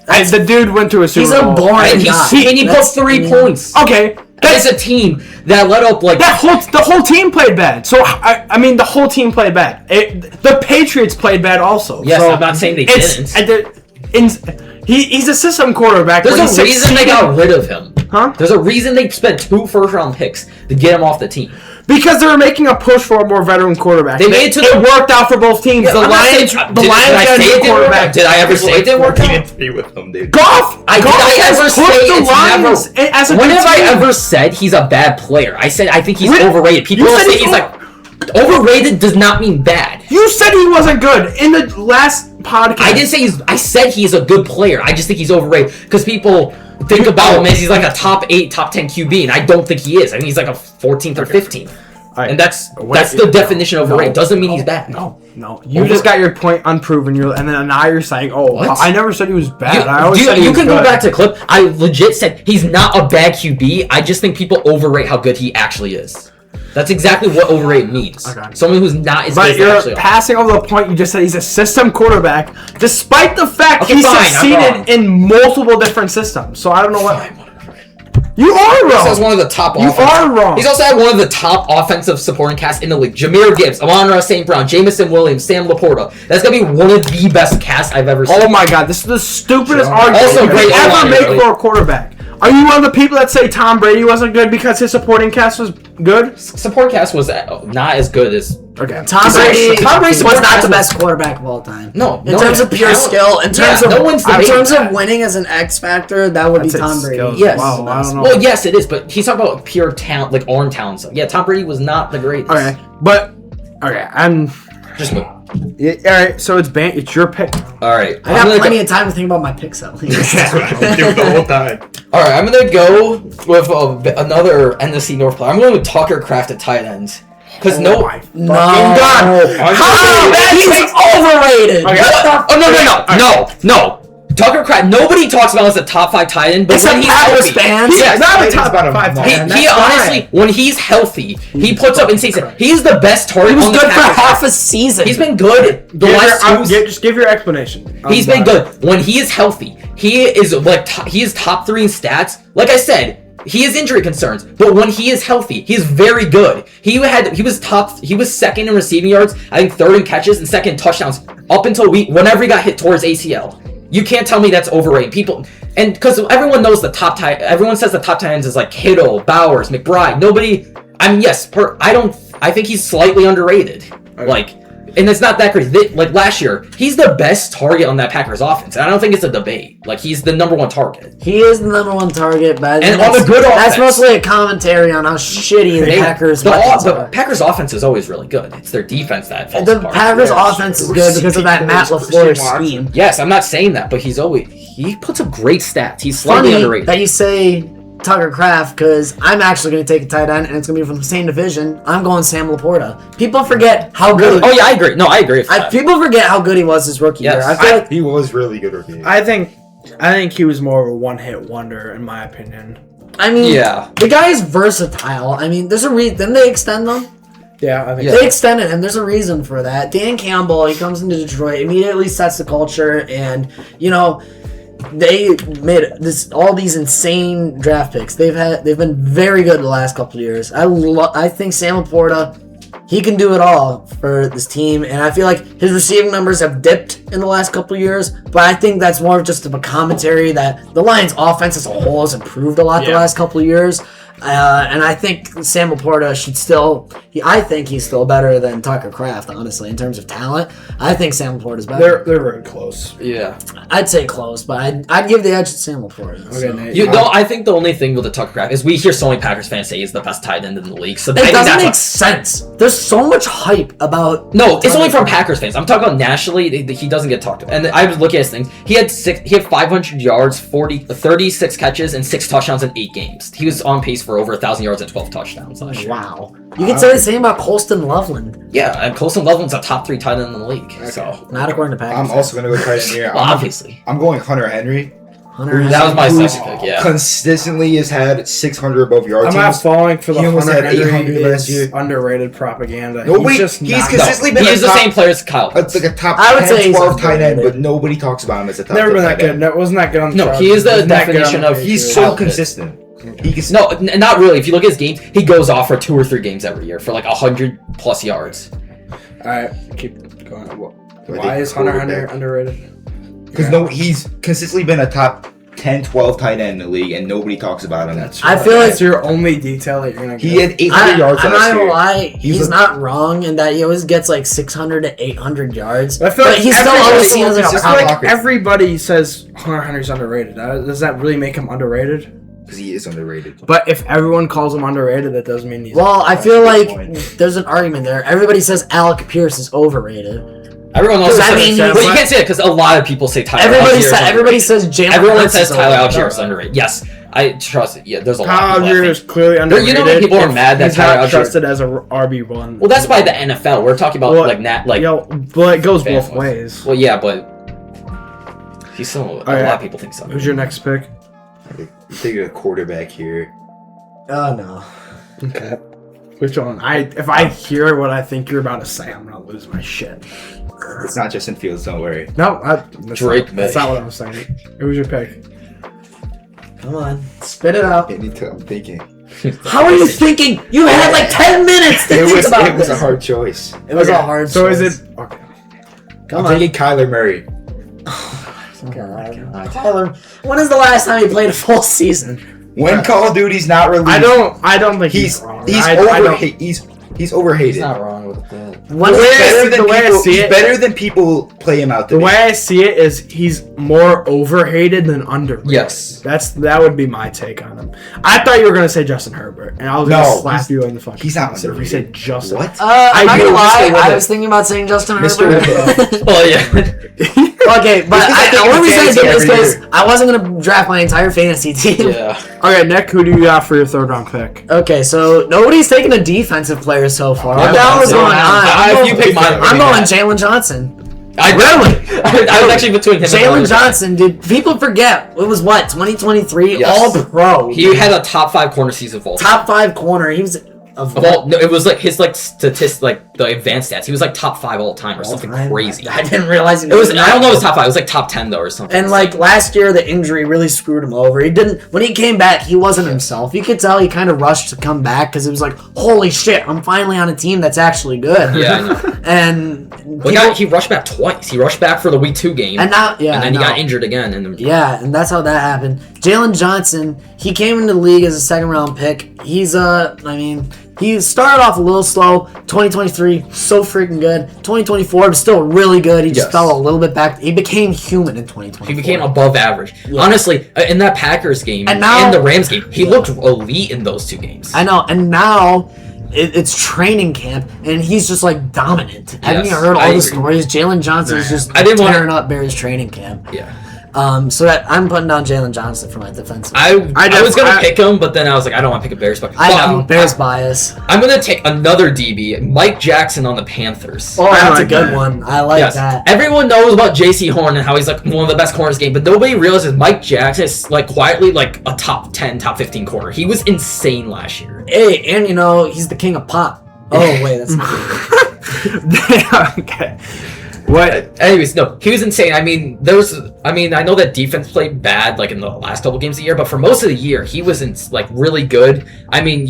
The dude went to a Super Bowl. He's a boring And guy. he put 3 points. Okay. That's a team that let up like... The whole team played bad. So, I mean, the whole team played bad. The Patriots played bad also. Yes, so I'm not saying they didn't. He's a system quarterback. There's a reason they got rid of him. Huh? There's a reason they spent 2 first-round picks to get him off the team. Because they were making a push for a more veteran quarterback. They made it to it the... worked out for both teams. The Lions got a new quarterback. Did I ever say it didn't work out? 3 with him, dude. Goff! Did I ever say it's Lions never... as a When good have I team. ever said he's a bad player? I said I think he's When- overrated. People you are said saying he's like... Overrated does not mean bad. You said he wasn't good in the last podcast. I didn't say he's... I said he's a good player. I just think he's overrated. Because people think about him as he's like a top 8, top 10 QB, and I don't think he is. I think he's like a 14th or 15th. Right. And that's the definition of overrated. Doesn't mean he's bad. No. You just got your point unproven, and then now you're saying, What? I never said he was bad. I always said he you was can good. go back to the clip. I legit said he's not a bad QB. I just think people overrate how good he actually is. That's exactly what overrated means. Okay. Someone who's not as good But as they you're actually are. passing over the point. You just said he's a system quarterback, despite the fact Okay, he fine, I'm succeeded wrong. in multiple different systems. So I don't know what. You are He has wrong. one of the top You offensive. are wrong. He's also had one of the top offensive supporting casts in the league. Jameer Gibbs, Amon-Ra St. Brown, Jamison Williams, Sam Laporta. That's gonna be one of the best casts I've ever seen. Oh my god, this is the stupidest argument Also you great could ever O-line, make really. for a quarterback. Are you one of the people that say Tom Brady wasn't good because his supporting cast was good? Support cast was not as good as... Okay. Tom Brady was support not cast the was- best quarterback of all time. No, In terms of pure talent- skill, in terms Yeah, of no one's in debating terms that. of winning as an X factor, that would be That's Tom it, Brady. skills. Yes. Wow, I don't know. Well, yes, it is, but he's talking about pure talent, like arm talent. So, yeah, Tom Brady was not the greatest. Okay, but I'm. Just move. Yeah, all right, so it's your pick. All right. I got plenty of time to think about my picks at least. Dude, the whole time. All right, I'm gonna go with another NFC North player. I'm going with Tucker Kraft at tight ends. Because No. God. How he's overrated. Okay. No. Tucker Kraft. Nobody talks about him as a top 5 tight end, but Except when he's Packers healthy, fans. He's Yes. not a He's top about a 5 month. tight end. He That's honestly, fine. when he's healthy, he puts up insane stats. He's the best target. He was on the good for Packers. half a season. He's been good the last 2 Just give your explanation. He's been good when he is healthy. He is he is top 3 in stats. Like I said, he has injury concerns, but when he is healthy, he is very good. He was second in receiving yards, I think 3rd in catches and 2nd in touchdowns up until whenever he got hit towards ACL. You can't tell me that's overrated. People, and because everyone knows everyone says the top tight ends is like Kittle, Bowers, McBride. Nobody. I mean, yes, I think he's slightly underrated. Okay. And it's not that crazy. Like last year, he's the best target on that Packers offense. And I don't think it's a debate. Like he's the number 1 target. He is the number 1 target, but And on the good that's offense. mostly a commentary on how shitty the Packers The weapons are. Packers offense is always really good. It's their defense that falls The apart. Packers offense is good because of that Matt LaFleur scheme. Yes, I'm not saying that, but he puts up great stats. He's slightly Funny underrated. that you say Tucker Kraft because I'm actually going to take a tight end and it's going to be from the same division. I'm going Sam Laporta. People forget how good. Oh yeah, I agree. No, I agree. With that. People forget how good he was his rookie Yes. year. I feel like He was really good rookie. I think he was more of a one-hit wonder in my opinion. Yeah. the guy is versatile. I mean, there's a reason. Didn't they extend them? Yeah, I think. They extended him. There's a reason for that. Dan Campbell, he comes into Detroit, immediately sets the culture, and they made all these insane draft picks. They've been very good the last couple of years. I think Sam Laporta, he can do it all for this team, and I feel like his receiving numbers have dipped in the last couple of years, but I think that's more of just of a commentary that the Lions offense as a whole has improved a lot the last couple of years. And I think Sam Laporta should still. I think he's still better than Tucker Kraft, honestly, in terms of talent. I think Sam Laporta's better. They're very close. Yeah. I'd say close, but I'd give the edge to Sam Laporta. Okay, So. Nate. I think the only thing with the Tucker Kraft is we hear so many Packers fans say he's the best tight end in the league. So I It think doesn't that's make what- sense. There's so much hype about. No, it's only from Packers fans. I'm talking about nationally. He doesn't get talked about. And I was looking at his thing. He had 500 yards, 36 catches, and 6 touchdowns in 8 games. He was on pace for over 1,000 yards and 12 touchdowns last year. Wow. You can say the same about Colston Loveland. Yeah, and Colston Loveland's a top 3 tight end in the league. So, Not according to Packers. I'm also gonna go tight end here. well, obviously, I'm going Hunter Henry. Hunter. that was my Who's second pick. Yeah. Consistently has had 600 above yards. I'm not falling for the He almost Hunter had 800 Henry last year. is underrated propaganda. No, wait, just he's not- consistently been He a is the top- same player as Kyle. It's like a top I would 10, say he's 12 tight end, underrated. but nobody talks about him as a top Never 10 been that tight good. end. No, wasn't that good on the No, Chargers. he is the Wasn't that good on definition the of- He's Patriots. so Kyle Pitts. consistent. He can No, not really. If you look at his games, he goes off for 2 or 3 games every year for like 100+ yards. All right, keep going. I Why think is Hunter Henry quarterback. underrated? Because he's consistently been a top 10, 12 tight end in the league, and nobody talks about him. I feel like- that's your only detail that you're gonna get. He had 800 yards I'm last not gonna year. lie, He was he's a- not wrong in that he always gets like 600 to 800 yards. I feel but like he's still everybody- always seen as like it's a just power. like- like everybody says Hunter Henry's underrated. Does that really make him underrated? Because he is underrated. But if everyone calls him underrated, that doesn't mean he's. Well, I feel That's a like good point. there's an argument there. Everybody says Alec Pierce is overrated. Everyone else Does that says, mean well, he's- you can't say it because a lot of people say Tyler. Everybody Algier is says Jalen. Everyone Hurts says is Tyler overrated. Algier is underrated. Yes, I trust it. Yeah, there's a lot. Kyle of people Algier that is think- clearly But underrated. you know when people are if mad that he's Tyler not Algier- trusted as a RB1. Well, that's by the NFL. We're talking about Well, like Yo, but it goes fan both was. ways. Well, yeah, but he's still a right. lot of people think so. Who's your next pick? I'm taking a quarterback here. Oh no. Okay. Which one? If I hear what I think you're about to say, I'm gonna lose my shit. It's not Justin Fields, don't worry. No, that's Drake That's May. not what I was saying. Who was your pick? Come on, spit it out. I'm thinking. How are you thinking? You had like 10 minutes to It think was about a this. hard choice. It was Okay, a hard. So choice. is it? Okay. Come I'm on. taking Kyler Murray. God. Tyler, when is the last time you played a full season? When Call of Duty's not released, I don't think he's wrong. he's I don't- overrated. He's overhated. He's not wrong with that. When The way is- I- Better than the way I people, see he's it- better than people play him out The today. way I see it is he's more overhated than underrated. Yes. That would be my take on him. I thought you were gonna say Justin Herbert, and I was No, gonna slap he's- you in the fucking. he's not face if you underrated. said Justin. What? I'm not I gonna do, lie. Mr. I Wibbit. was thinking about saying Justin Mr. Herbert. Well, yeah. Okay, but This is like I taking only said fantasy this every because year. I wasn't gonna draft my entire fantasy team. Yeah. Okay, Nick, who do you got for your third round pick? Okay, so nobody's taken a defensive player so far. What the hell is Yeah. going on? If you pick mine, I'm going Jalen Johnson. Really? I was actually between him and Jalen Logan. Johnson, dude. People forget it was what 2023 Yes. All Pro. He had a top 5 corner season of all time. top 5 corner. He was of Well, no, it was like his statistics, like the advanced stats. He was like top 5 all time or something crazy. I didn't realize It was. I don't know. It was top 5. It was like top 10 though or something. And like last year, the injury really screwed him over. He didn't. When he came back, he wasn't himself. You could tell he kind of rushed to come back because it was like, holy shit, I'm finally on a team that's actually good. Yeah, I know. And Well, he rushed back twice. He rushed back for the week 2 game, and now, yeah, and then he I know. got injured again. And Yeah, and that's how that happened. Jalen Johnson, he came into the league as a second round pick. He's he started off a little slow. 2023, so freaking good. 2024, but still really good. He just Yes. fell a little bit back. He became human in 2024. he became above average. Yeah. Honestly, in that Packers game And now- and the Rams game, he looked elite in those 2 games. I know, and now it's training camp, and he's just like dominant. Haven't you Yes, heard all I the agree. stories? Jalen Johnson is just I didn't wanna- tearing up Bears training camp. Yeah, So that I'm putting down Jalen Johnson for my defensive. I was gonna pick him, but then I was like, I don't want to pick a Bears. But I know, I'm, Bears bias. I'm gonna take another DB, Mike Jackson on the Panthers. Oh, that's a like good that. one. I like Yes. that. Everyone knows about J.C. Horn and how he's like one of the best corners game, but nobody realizes Mike Jackson is like quietly like a top 10, top 15 corner. He was insane last year. Hey, and he's the king of pop. Oh wait, that's not. Okay. What? Anyways, no, he was insane. I mean, I know that defense played bad like in the last couple games of the year, but for most of the year, he was really good. I mean,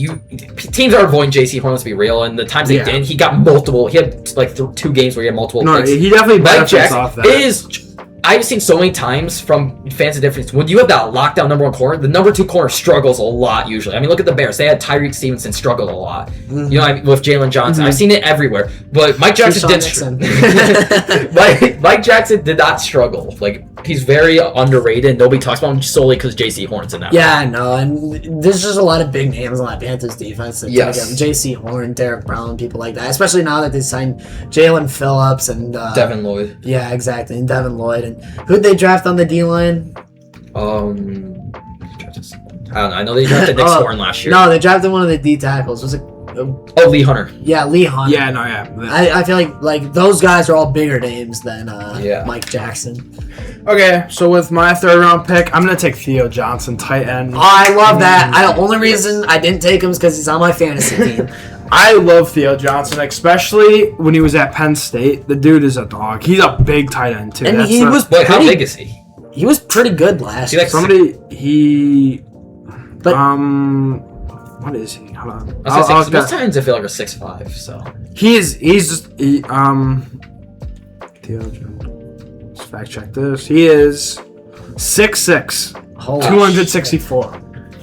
teams are avoiding J.C. Horn, let's be real, and the times they Yeah. didn't, he got multiple. He had like 2 games where he had multiple. No, picks. he definitely Mike benefits Jackson off that. I've seen so many times from fans of difference. When you have that lockdown number 1 corner, the number 2 corner struggles a lot usually. I mean, look at the Bears. They had Tyreek Stevenson struggled a lot. Mm-hmm. You know, with Jalen Johnson. I've seen it everywhere. But Mike Jackson Mike Jackson did not struggle. Like, he's very underrated. Nobody talks about him solely because J.C. Horn's in that. Yeah, I know. And there's just a lot of big names on that Panthers defense. Yes. J.C. Horn, Derek Brown, people like that. Especially now that they signed Jalen Phillips and Devin Lloyd. Yeah, exactly. And Devin Lloyd. And who'd they draft on the D-line? I don't know. I know they drafted Nick Swarton last year. No, they drafted one of the D tackles. Was it? Lee Hunter. Yeah, Lee Hunter. Yeah, no, yeah. I feel like those guys are all bigger names than Yeah. Mike Jackson. Okay, so with my 3rd round pick, I'm gonna take Theo Johnson, tight end. Oh, I love that. The only reason I didn't take him is because he's on my fantasy team. I love Theo Johnson, especially when he was at Penn State. The dude is a dog. He's a big tight end too. And he was Wait, how big is he? He was pretty good last year. What is he? Hold on. Most times I feel like a 6'5", so. He's Theo Johnson. Let's fact check this. He is 6'6", 264.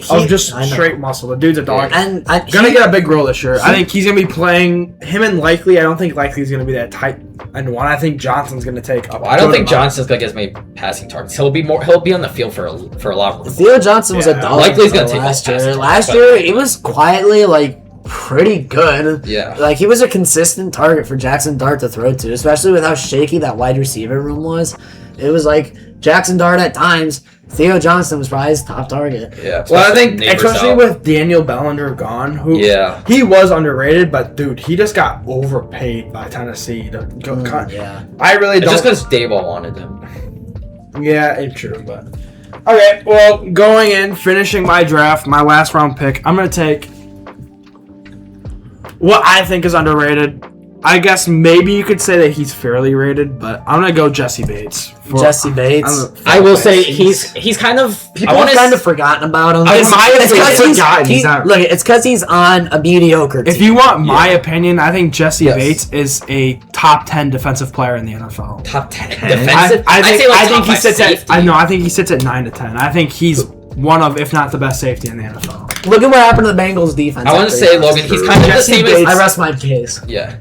Of just straight muscle. The dude's a dog. And gonna get a big role this year. I think he's gonna be playing him and Likely. I don't think Likely's gonna be that tight and one. I think Johnson's gonna take up. I don't think Johnson's gonna get as many passing targets. He'll be on the field for a lot more. Theo Johnson was a dog. Likely's gonna take last those year. passing Last targets, year he was quietly pretty good. Yeah. Like he was a consistent target for Jackson Dart to throw to, especially with how shaky that wide receiver room was. It was like Jackson Dart at times. Theo Johnson was probably his top target. Yeah. Well, I think especially with Daniel Bellinger gone, he was underrated, but dude, he just got overpaid by Tennessee to go. Yeah. I really don't. Just because Dayball wanted him. Yeah, it's true, but okay. Well, going in, finishing my draft, my last round pick, I'm gonna take what I think is underrated. I guess maybe you could say that he's fairly rated, but I'm gonna go Jesse Bates. Jesse Bates. I will say he's kind of people have kind of forgotten about him. It's because he's on a mediocre team. If you want my opinion, I think Jesse Bates is a top 10 defensive player in the NFL. Top 10 defensive. I think he sits at. I think he sits at 9 to 10. I think he's one of, if not the best safety in the NFL. Look at what happened to the Bengals defense. I want to say, Logan, he's kind of the same as. I rest my case. Yeah.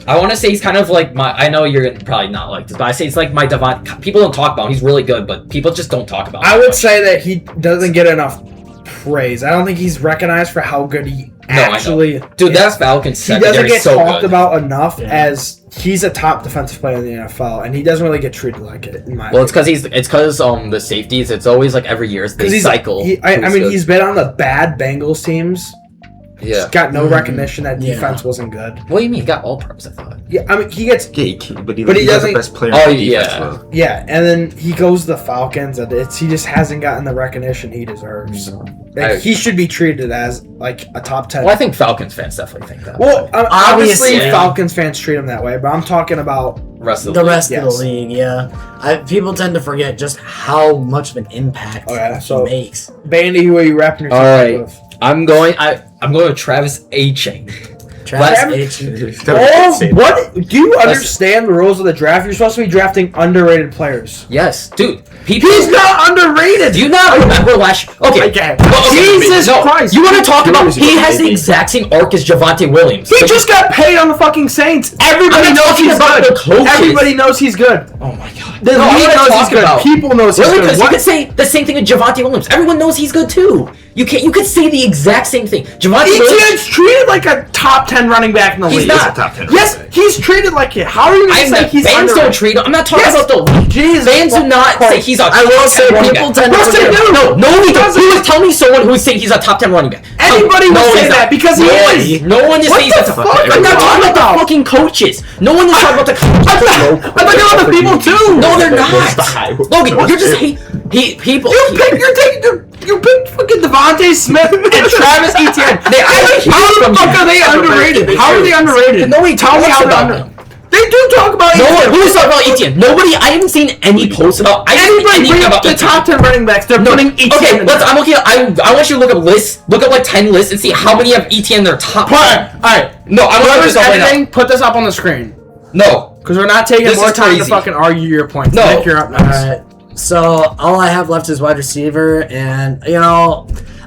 I want to say he's kind of like my. I know you're probably not like this, but I say it's like my Devon. People don't talk about him. He's really good, but people just don't talk about him. I would say that he doesn't get enough praise. I don't think he's recognized for how good he actually. Dude, that's Falcons. He doesn't get talked about enough as he's a top defensive player in the NFL, and he doesn't really get treated like it. In my opinion. It's because the safeties. It's always like every year they cycle. He's been on the bad Bengals teams. Yeah. He's got no recognition that defense wasn't good. What do you mean? He got all pros, I thought. Yeah, I mean, he gets... but he doesn't... the best player on the defense. Yeah, and then he goes to the Falcons, and he just hasn't gotten the recognition he deserves. He should be treated as, like, a top 10. Well, I think Falcons fans definitely think that. Well, obviously Falcons fans treat him that way, but I'm talking about... the rest of the league, yeah. People tend to forget just how much of an impact he makes. Bandy, who are you wrapping yourself with? I'm going with Travis A-Chain. Travis A-Chain. What? Do you understand the rules of the draft? You're supposed to be drafting underrated players. Yes, dude. He's not underrated. Do you not remember last? Okay. Jesus Christ. You want to talk about? He has the exact same arc as Javonte Williams. He just got paid on the fucking Saints. Everybody knows he's good. Everybody knows he's good. Oh my god. The league knows he's good. People knows he's good. Because you could say the same thing with Javonte Williams. Everyone knows he's good too. You could say the exact same thing. Javonte Williams treated like a top 10 running back in the league. He's not. Yes, he's treated like it. How are you going to say he's fans don't treat him? I'm not talking about the league. Fans do not say he's a top 10 running back. Nobody does. He was telling me someone who was saying he's a top 10 running back. Anybody would say that because he is. No one is saying he's a top 10. I'm not talking about the fucking coaches. No one is talking about the coaches. I'm talking about the people too. No, they're not. Logan, you're just people. You picked fucking Devontae Smith and Travis Etienne. How the fuck are they underrated? How are they underrated? Nobody talks about them. They do talk about Etienne. Who's talking about Etienne? Nobody. I haven't seen any posts about. Anybody bring up the top 10 running backs? They're putting Etienne. Okay, I'm looking. I want you to look up lists. Look up like 10 lists and see how many have Etienne in their top. All right. No, I'm looking this up right now. Put this up on the screen. No. Because we're not taking This more is time to crazy. fucking argue your points. No. Nick, you're up All next. right. So all I have left is wide receiver, and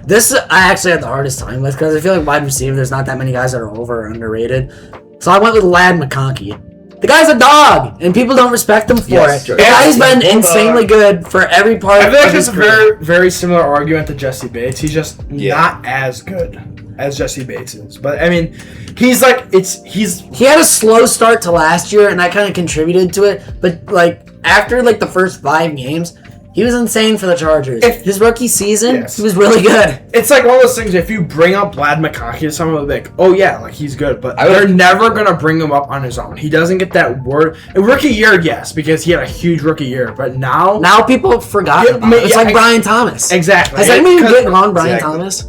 this I actually had the hardest time with because I feel like wide receiver, there's not that many guys that are over or underrated. So I went with Lad McConkey. The guy's a dog, and people don't respect him for Yes, it. sure. The guy's been Hold on. insanely good for every part I feel like of it's his a career. very similar argument to Jesse Bates. He's just Yeah. not as good as Jesse Bates is. But I mean, he's like He had a slow start to last year, and that kind of contributed to it. But like after like the first 5 games, he was insane for the Chargers. His rookie season, Yes. he was really good. it's like one of those things. If you bring up Lad McConkey to someone, they'll be like, "Oh yeah, like he's good," but they're never gonna bring him up on his own. He doesn't get that word. A rookie year, yes, because he had a huge rookie year. But now Now people have forgotten about it. It's like Brian Thomas. exactly. Has anybody Because- getting on Brian Exactly. Thomas?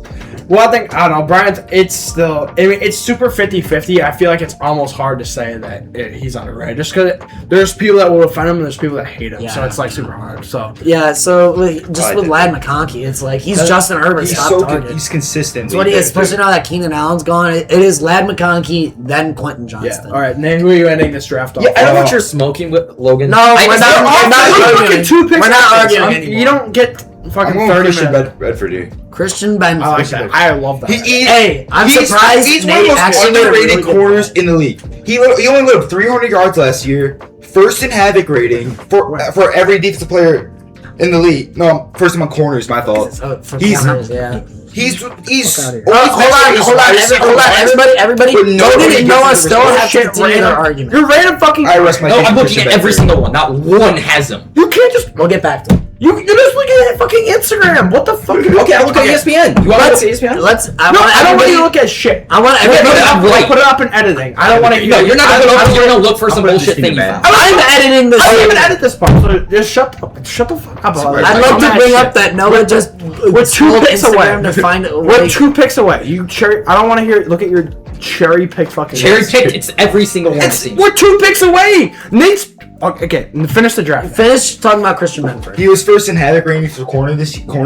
Well, I don't know. Brian, it's still, I mean, it's super 50-50. I feel like it's almost hard to say that he's underrated. Just because there's people that will defend him and there's people that hate him. So Yeah. it's like super hard. So, Yeah, so with did Lad McConkey, it's like he's Justin Herbert's He's top so target. he's consistent. That's what he is. Especially now that Keenan Allen's gone. It is Lad McConkey, then Quentin yeah. Johnston. All right, Nate, who are you ending this draft off? Yeah, I know what you're smoking with, Logan. No, I we're just- not- they're we're all not fucking- arguing. fucking 2 picks. We're not after. arguing anymore. You don't get I'm fucking going 30 Christian minutes. Bedford, dude. Christian Benford. I like that. I love that. Hey, I'm surprised He's one of Nate the most actually made a really underrated good corners point. in the league. He only lit up 300 yards last year. First in havoc rating for every defensive player in the league. No, first among corners. My fault. For He's- corners, yeah. He's outta here. Hold on, everybody. But nobody Logan and Noah gives him still respect. have to continue their argument. You're random fucking. I rest my No, case I'm for looking Christian at every Bedford. single one. Not one has him. You can't just. We'll get back to it. You're just looking at fucking Instagram. What the fuck? Okay, I'll look at ESPN. You want me to see ESPN? Let's. No, I don't want you to look at shit. I want Put it everybody. up, right. put it up in editing. I don't want to. No, you're not gonna look. You're gonna look for some gonna bullshit just be thing you mad. found. I'm editing this. I don't even edit this part. So just shut the fuck up. I'd like to bring up that Noah just We're 2 scrolled picks away. Instagram to find a We're way. 2 picks away. You cherry. I don't want to hear. Look at your cherry pick fucking. Cherry list. picked. It's every single one I've seen. We're 2 picks away. Nate's. Okay, finish the draft. Finish talking about Christian Benford. He was first in havoc rating for corners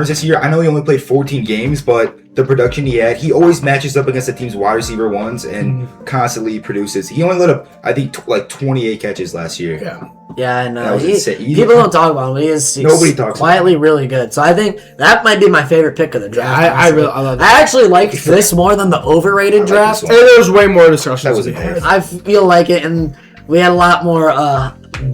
this year. I know he only played 14 games, but the production he had, he always matches up against the team's wide receiver ones and constantly produces. He only lit up, I think, like 28 catches last year. Yeah. Yeah, and That was insane. people don't talk about him. But he's Nobody talks quietly really good. So I think that might be my favorite pick of the draft. I honestly. really- I love that. I actually like this more than the overrated like draft. this one. There's way more discussion. That was to be had. I feel like it, and we had a lot more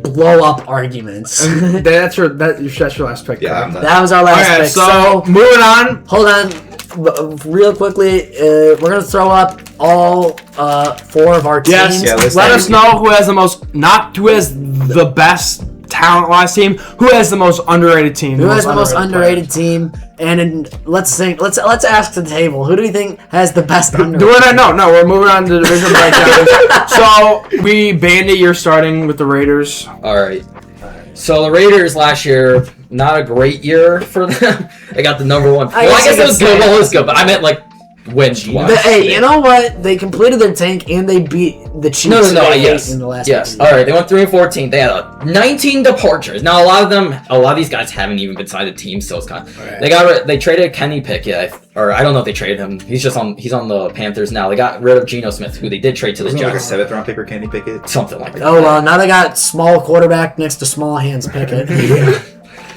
blow up arguments. That's your last pick. Yeah, correct? I'm not. That was our last Okay, pick. so moving on. Hold on, real quickly. We're gonna throw up all 4 of our teams. Yes. Yeah, let's Let not us know who has the most, not who has the best talent-wise team, who has the most underrated team. Who has the most underrated team? And let's ask the table. Who do we think has the best underrated? Do it? No, we're moving on to the division breakdown. So we Bandit, you're starting with the Raiders. All right. So the Raiders last year, not a great year for them. They got the number 1. I Well, I guess guess you it was could good. say Well, it was that. good, but I meant like wins. Hey, you know what? They completed their tank and they beat the Chiefs. No, who they yes, hate in the last yes. game. All right, they went 3-14. They had 19 departures. Now a lot of these guys haven't even been signed to teams, so it's kind of. They traded Kenny Pickett, or I don't know if they traded him. He's on the Panthers now. They got rid of Geno Smith, who they did trade to the Wasn't it like a Jets, 7th round pick or Kenny Pickett? something like that. Oh well, now they got small quarterback next to small hands Pickett.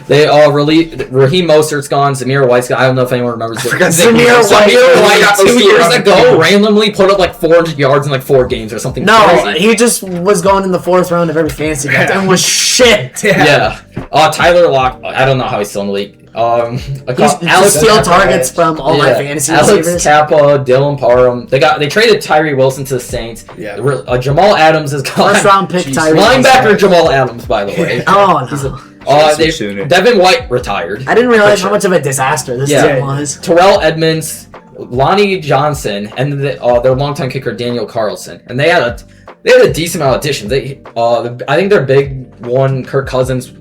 They Raheem Mostert's gone. Zamir White's gone. I don't know if anyone remembers. Zamir White 2 years ago randomly put up like 400 yards in like 4 games or something. No, crazy. he just was going in the 4th round of every fantasy draft and was shit. Yeah. Tyler Lock. I don't know how he's still in the league. He's steal targets from all my fantasy Alex receivers. Kappa, Dylan Parham. They traded Tyree Wilson to the Saints. Yeah. Jamal Adams is gone. 1st round pick Tyree. Linebacker Jamal Adams, by the way. Oh no. Sooner. Devin White retired. I didn't realize how much of a disaster this Yeah. team was. Terrell Edmonds, Lonnie Johnson, and their longtime kicker Daniel Carlson. And they had a decent amount of additions. I think their big one, Kirk Cousins.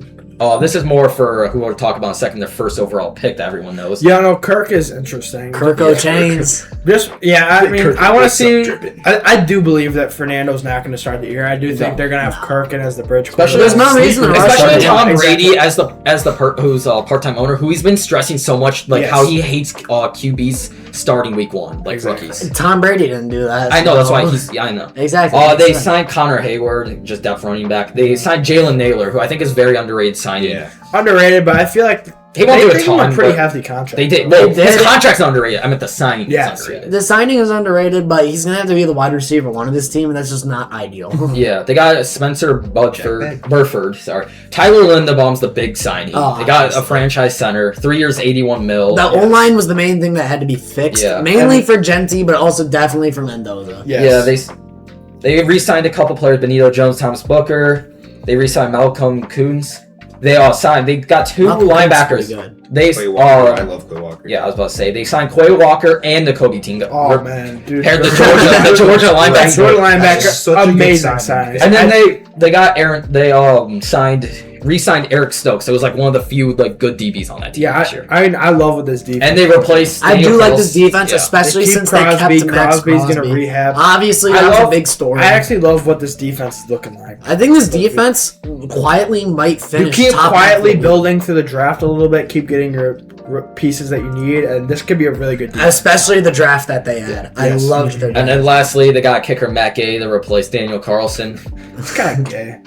This is more for who we'll talk about in a second. Their first overall pick that everyone knows. Yeah, no, Kirk is interesting. Kirko Chains. I mean, Kirk I want to is so see. dripping. I do believe that Fernando's not going to start the year. I do think they're going to have Kirk in as the bridge. Especially There's no reason to rush Especially him. Tom Exactly. Brady who's part-time owner, who he's been stressing so much, like Yes. how he hates QBs starting week 1, like Exactly. rookies. Tom Brady didn't do that. I know, that's so- why he's. Yeah, I know. Exactly. They signed Connor Hayward, just depth running back. They signed Jalen Naylor, who I think is very underrated signing. Yeah. Underrated, but I feel like He won't do a gave him ton, a pretty but hefty contract. They did. They Well, his did. contract's underrated. I meant the signing Yes, is underrated. The signing is underrated, but he's gonna have to be the wide receiver one of this team, and that's just not ideal. Yeah, they got Spencer Burford. Sorry, Tyler Lindebaum's the big signing. Oh, they got a franchise center, 3 years, 81 mil. The O line was the main thing that had to be fixed, Yeah. mainly for Genty, but also definitely for Mendoza. Yes. Yeah, they re-signed a couple players: Benito Jones, Thomas Booker. They re-signed Malcolm Coons. They all signed. They got 2 Malcolm Coons is linebackers. pretty good. They Quay Walker. I love Quay Walker. yeah, I was about to say they signed Quay Walker and Nakobe Tinga. Oh man, dude. Paired the Georgia linebacker. Georgia That's linebacker, such a good amazing signing. signing. And then they got Aaron. They re-signed Eric Stokes. It was like one of the few like good DBs on that team Yeah, this year. I mean, I love what this defense. And they replaced. I Daniel do like Fells. this defense, Yeah. especially They keep since they Crosby. kept Max Crosby's gonna Crosby. rehab. Obviously, I that's a love- big story. I actually love what this defense is looking like. I think this defense quietly might You finish. keep top quietly half of the league. building through the draft a little bit, keep getting your pieces that you need, and this could be a really good defense. Especially the draft that they had. I Yes. loved their And draft. then lastly, they got kicker Matt Gay to replace Daniel Carlson. It's kind of gay.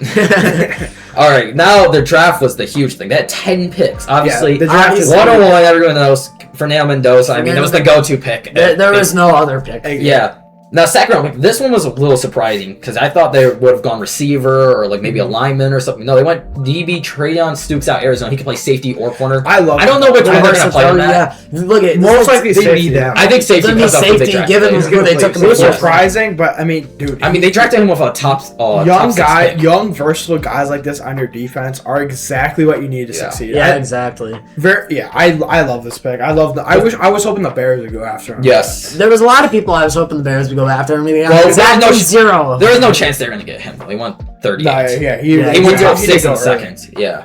All right, now their draft was the huge thing. They had 10 picks. Obviously, the draft is 101, everyone knows. Fernando Mendoza. I mean, it was the go-to pick. There was no other pick. Yeah. Now, second round pick, this one was a little surprising because I thought they would have gone receiver or like maybe a lineman or something. No, they went DB Trayon Stukes out Arizona. He can play safety or corner. I love I don't know which one they're going to play on that. Yeah, look at Most likely They safety. need that. I think safety It's gonna be because of who they safety, drafted. given He's who gonna they play took him It was for. surprising, but I mean, dude. I mean, they drafted him with a top young top 6 guy, pick. young versatile guys like this on your defense are exactly what you need to Yeah. succeed. Yeah, exactly. I love this pick. I love the. I was hoping the Bears would go after him. Yes. There was a lot of people I was hoping the Bears would go after him. Maybe Well, exactly no- zero. There was no chance they were going to get him. He went 38. No, yeah, Yeah, He went top he 6 did in go early. seconds. Yeah.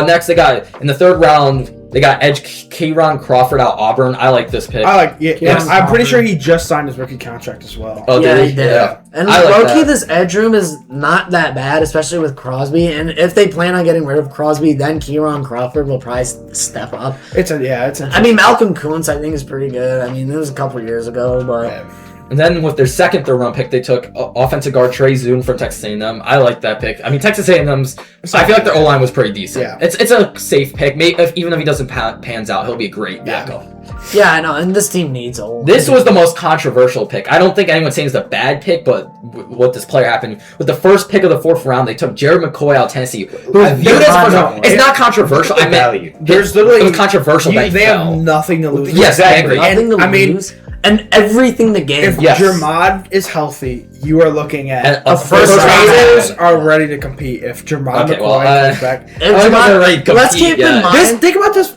Next, they got in the 3rd round. They got edge Kayron Crawford out Auburn. I like this pick. I like. Yeah, Yes. I'm pretty sure he just signed his rookie contract as well. Oh, Yeah, did he he? did. Yeah. And I like low-key, that. this edge room is not that bad, especially with Crosby. And if they plan on getting rid of Crosby, then Kieran Crawford will probably step up. It's I mean, Malcolm Kuntz, I think, is pretty good. I mean, it was a couple years ago, but And then with their 2nd, 3rd round pick, they took offensive guard Trey Zune from Texas A&M. I like that pick. I mean, Texas A&M's. I feel like their O line was pretty decent. Yeah. It's a safe pick. Maybe even if he doesn't pans out, he'll be a great backup. yeah, I know. And this team needs a This was the most controversial pick. I don't think anyone's saying it's a bad pick, but what this player happened with the first pick of the 4th round, they took Jared McCoy out of Tennessee. Who I viewed viewed as it first as round. It's not controversial. I meant value. There's literally it was controversial that he they fell. have nothing to lose. Yes, I agree. nothing to I mean, lose. And everything to gain. If Yes. Jermod is healthy, you are looking at And a a first first round rounders pick. are ready to compete. If Jermod Okay, McCoy well, comes back, If I don't know if they're ready to let's compete keep in yet. mind think about this.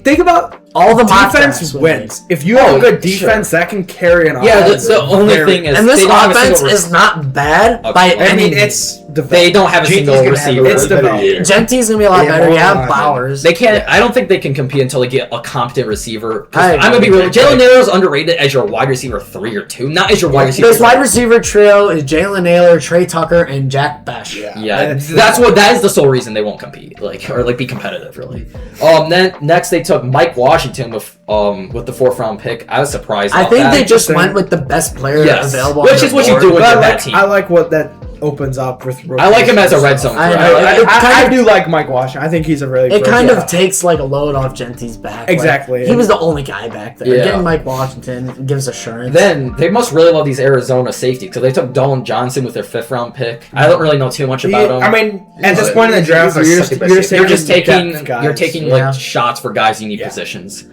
Think about all the mock defense drafts with wins. me. If you have Oh, a good sure. defense, that can carry an Yeah, offense. the only thing is And this they don't have a offense single is not bad Okay. by I I any mean, means. it's They don't have a JT's single gonna have a receiver. It's better developed. year. Genty's gonna be a lot Yeah, better. more You have linemen. Bowers. They can't. I don't think they can compete until they get a competent receiver. 'Cause I I'm gonna be agree. real. Jalen Naylor is underrated as your wide receiver 3 or 2, not as your wide receiver. This wide 1. receiver trio is Jalen Naylor, Trey Tucker, and Jack Besh. Yeah, that is the sole reason they won't compete, or be competitive, really. Then next they took Mike Washington with the 4th round pick. I was surprised. I about think that. they just went with the best player Yes. available. Which on is the what you board. do with But that team. I like what that opens up with. I like him as a red zone I threat. know. I do like Mike Washington. I think he's a really. It great kind guy. of takes like a load off Genty's back. Like, Exactly. he was the only guy back there. Yeah. Getting Mike Washington gives assurance. Then they must really love these Arizona safeties because they took Dolan Johnson with their 5th round pick. I don't really know too much about him. I mean, at this But point in the he's draft, our you're second just best you're just taking depth guys. you're taking Yeah. like shots for guys you need Yeah. positions.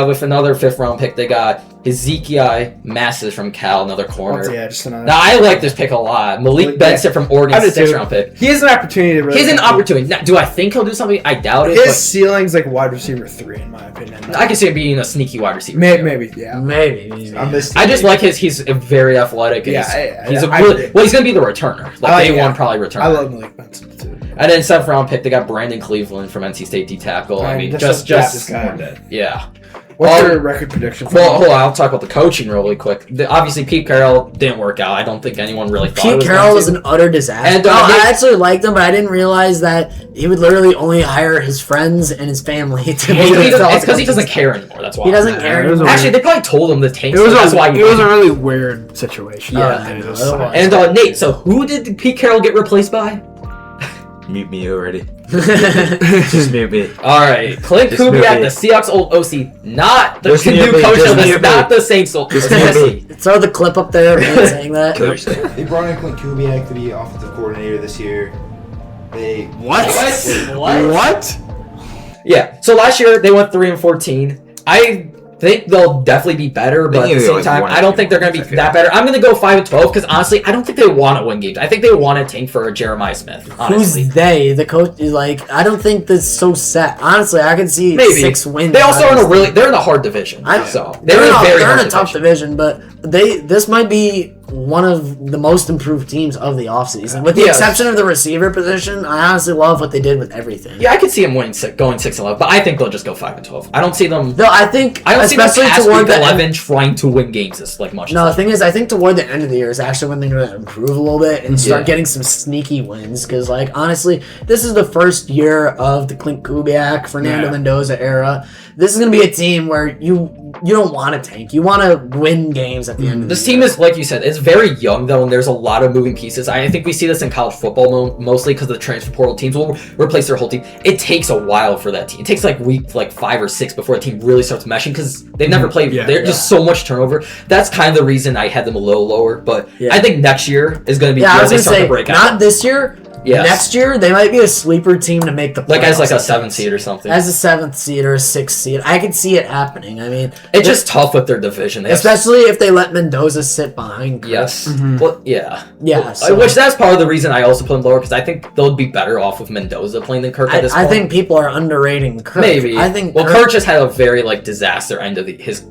With another 5th round pick, they got Ezekiel Masses from Cal, another corner. Yeah, just another. Now I like this pick a lot. Malik Benson from Oregon, I do 6th too. round pick. He has an opportunity to really. He's an compete. opportunity. Now, do I think he'll do something? I doubt it. His ceiling's like wide receiver 3 in my opinion. But I can see him being a sneaky wide receiver. Maybe, yeah. Maybe. I'm this. I just like he's very athletic. And Yeah, he's a I really, agree. well. He's gonna be the returner. Like I like- day yeah. one, probably returner. I love Malik Benson too. And then 7th round pick, they got Brandon Cleveland from NC State D tackle. I mean, just this guy. yeah. What's your record prediction? Well, hold on. I'll talk about the coaching really quick. Obviously, Pete Carroll didn't work out. I don't think anyone really thought it Pete was Carroll going was to. an utter disaster. And, I actually liked him, but I didn't realize that he would literally only hire his friends and his family to It's make the because he doesn't care anymore. That's why. He doesn't care. it was a Actually, they probably told him to tank. It was so that's why. it was a really weird situation. Yeah. It was It was. And Nate, so who did Pete Carroll get replaced by? Mute me already. Just mute me. All right, Clint Just Kubiak, mute me. the Seahawks old OC, not the Just mute new me, coach just of the, mute me. not the Saints old Just OC. Throw the clip up there of him saying that. They brought in Clint Kubiak to be offensive coordinator this year. They What? What? Yeah. So last year they went 3-14. I think they'll definitely be better, but at think the they'll same like time, 1 I don't think they're going to be second. that better. I'm going to go 5-12 because honestly, I don't think they want to win games. I think they want to tank for Jeremiah Smith. Honestly, Who's they? The coach is like, I don't think this is so set. Honestly, I could see maybe 6 wins. They also are in a they're in a hard division. So They're in very they're hard in a tough division, but this might be one of the most improved teams of the offseason. With the Yes. exception of the receiver position, I honestly love what they did with everything. Yeah, I could see them winning going 6-11, but I think they'll just go 5-12. I don't see them. Though I think, I don't see them especially past toward week the 11 trying to win games as much. No, the thing is, I think toward the end of the year is actually when they're going to improve a little bit and start Yeah. getting some sneaky wins. Because, like, honestly, this is the first year of the Clint Kubiak, Fernando Mendoza era. This is going to be a team where you don't want to tank. You want to win games at the end of the This year. team is, like you said, it's very young though, and there's a lot of moving pieces. I think we see this in college football mostly because the transfer portal teams will replace their whole team. It takes a while for that team. It takes like week 5 or 6 before a team really starts meshing because they've never played. There's just so much turnover. That's kind of the reason I had them a little lower. But I think next year is going to be I where was they going to start say, to break not out. this year. Yes. Next year, they might be a sleeper team to make the playoffs. Like as like a 7th seed or something. As a 7th seed or a 6th seed. I could see it happening. I mean, It's just tough with their division. They have especially if they let Mendoza sit behind Kirk. Yes. Well, yeah. Yeah, Well, so- which that's part of the reason I also put him lower because I think they'll be better off with Mendoza playing than Kirk at this I point. think people are underrating Kirk. Maybe. I think Kirk just had a very disaster end of his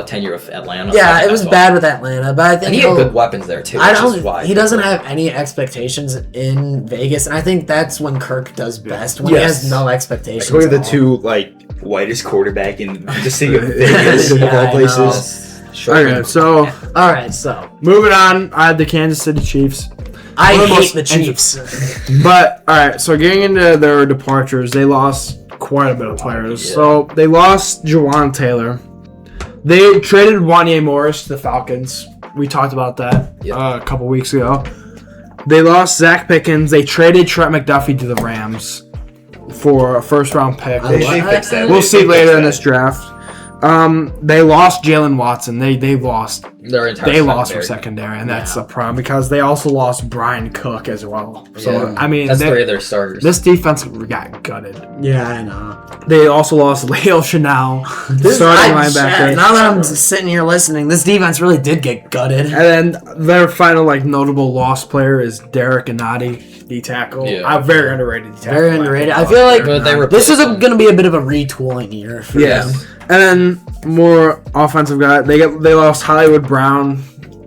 tenure with Atlanta. so I Yeah, think it was that's why. bad with Atlanta, but I think And he had good weapons there too. I which is don't. why He doesn't have any expectations in Vegas, and I think that's when Kirk does best. When Yes. he has no expectations. Look at the at all. two whitest quarterback in the city of Vegas of Yeah, all I places. Okay, so All right, so moving on, I had the Kansas City Chiefs. I One of the hate most the Chiefs. But all right, so getting into their departures, they lost quite a bit of players. Yeah. So they lost Jawan Taylor. They traded Wanye Morris to the Falcons. We talked about that a couple weeks ago. They lost Zach Pickens. They traded Trent McDuffie to the Rams for a first-round pick. I They fixed that. We'll They see fixed later in that. this draft. They lost Jalen Watson. They lost. their entire They lost from secondary. secondary, and that's a problem because they also lost Brian Cook as well. So Yeah. I mean, That's 3 of their starters. this defense got gutted. Yeah, I know. They also lost Leo Chanel, starting linebacker. Now that I'm sitting here listening, this defense really did get gutted. And then their final notable lost player is Derek Anati, D tackle. Yeah. Very underrated D tackle. Very underrated. I feel like But they this is replaced him. going to be a bit of a retooling year for Yeah. them. And then more offensive guy. They lost Hollywood Brown.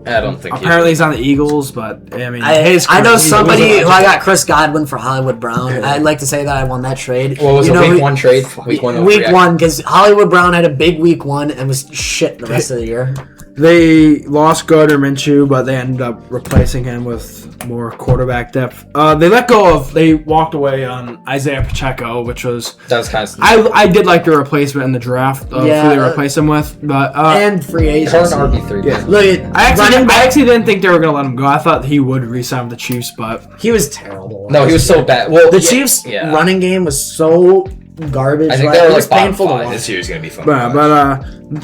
I don't think Apparently he's on the Eagles, but I mean, I know somebody he who I got Chris Godwin for Hollywood Brown. I'd like to say that I won that trade. What was You it, know week who- 1 trade? Week 1 Week overreaction? 1, because Hollywood Brown had a big week 1 and was shit the rest of the year. They lost Gardner Minshew, but they ended up replacing him with more quarterback depth. They walked away on Isaiah Pacheco, which was That was kind of. I did like the replacement in the draft of who they replaced him with, but And free agents. Current RB3. yeah. Look at I running back. actually didn't think they were gonna let him go. I thought he would re-sign with the Chiefs, but He was terrible. No, he was so bad. Well, The Chiefs' yeah. running game was so garbage. I think like, they were it like was bottom painful to 5. watch. This year's gonna be fun.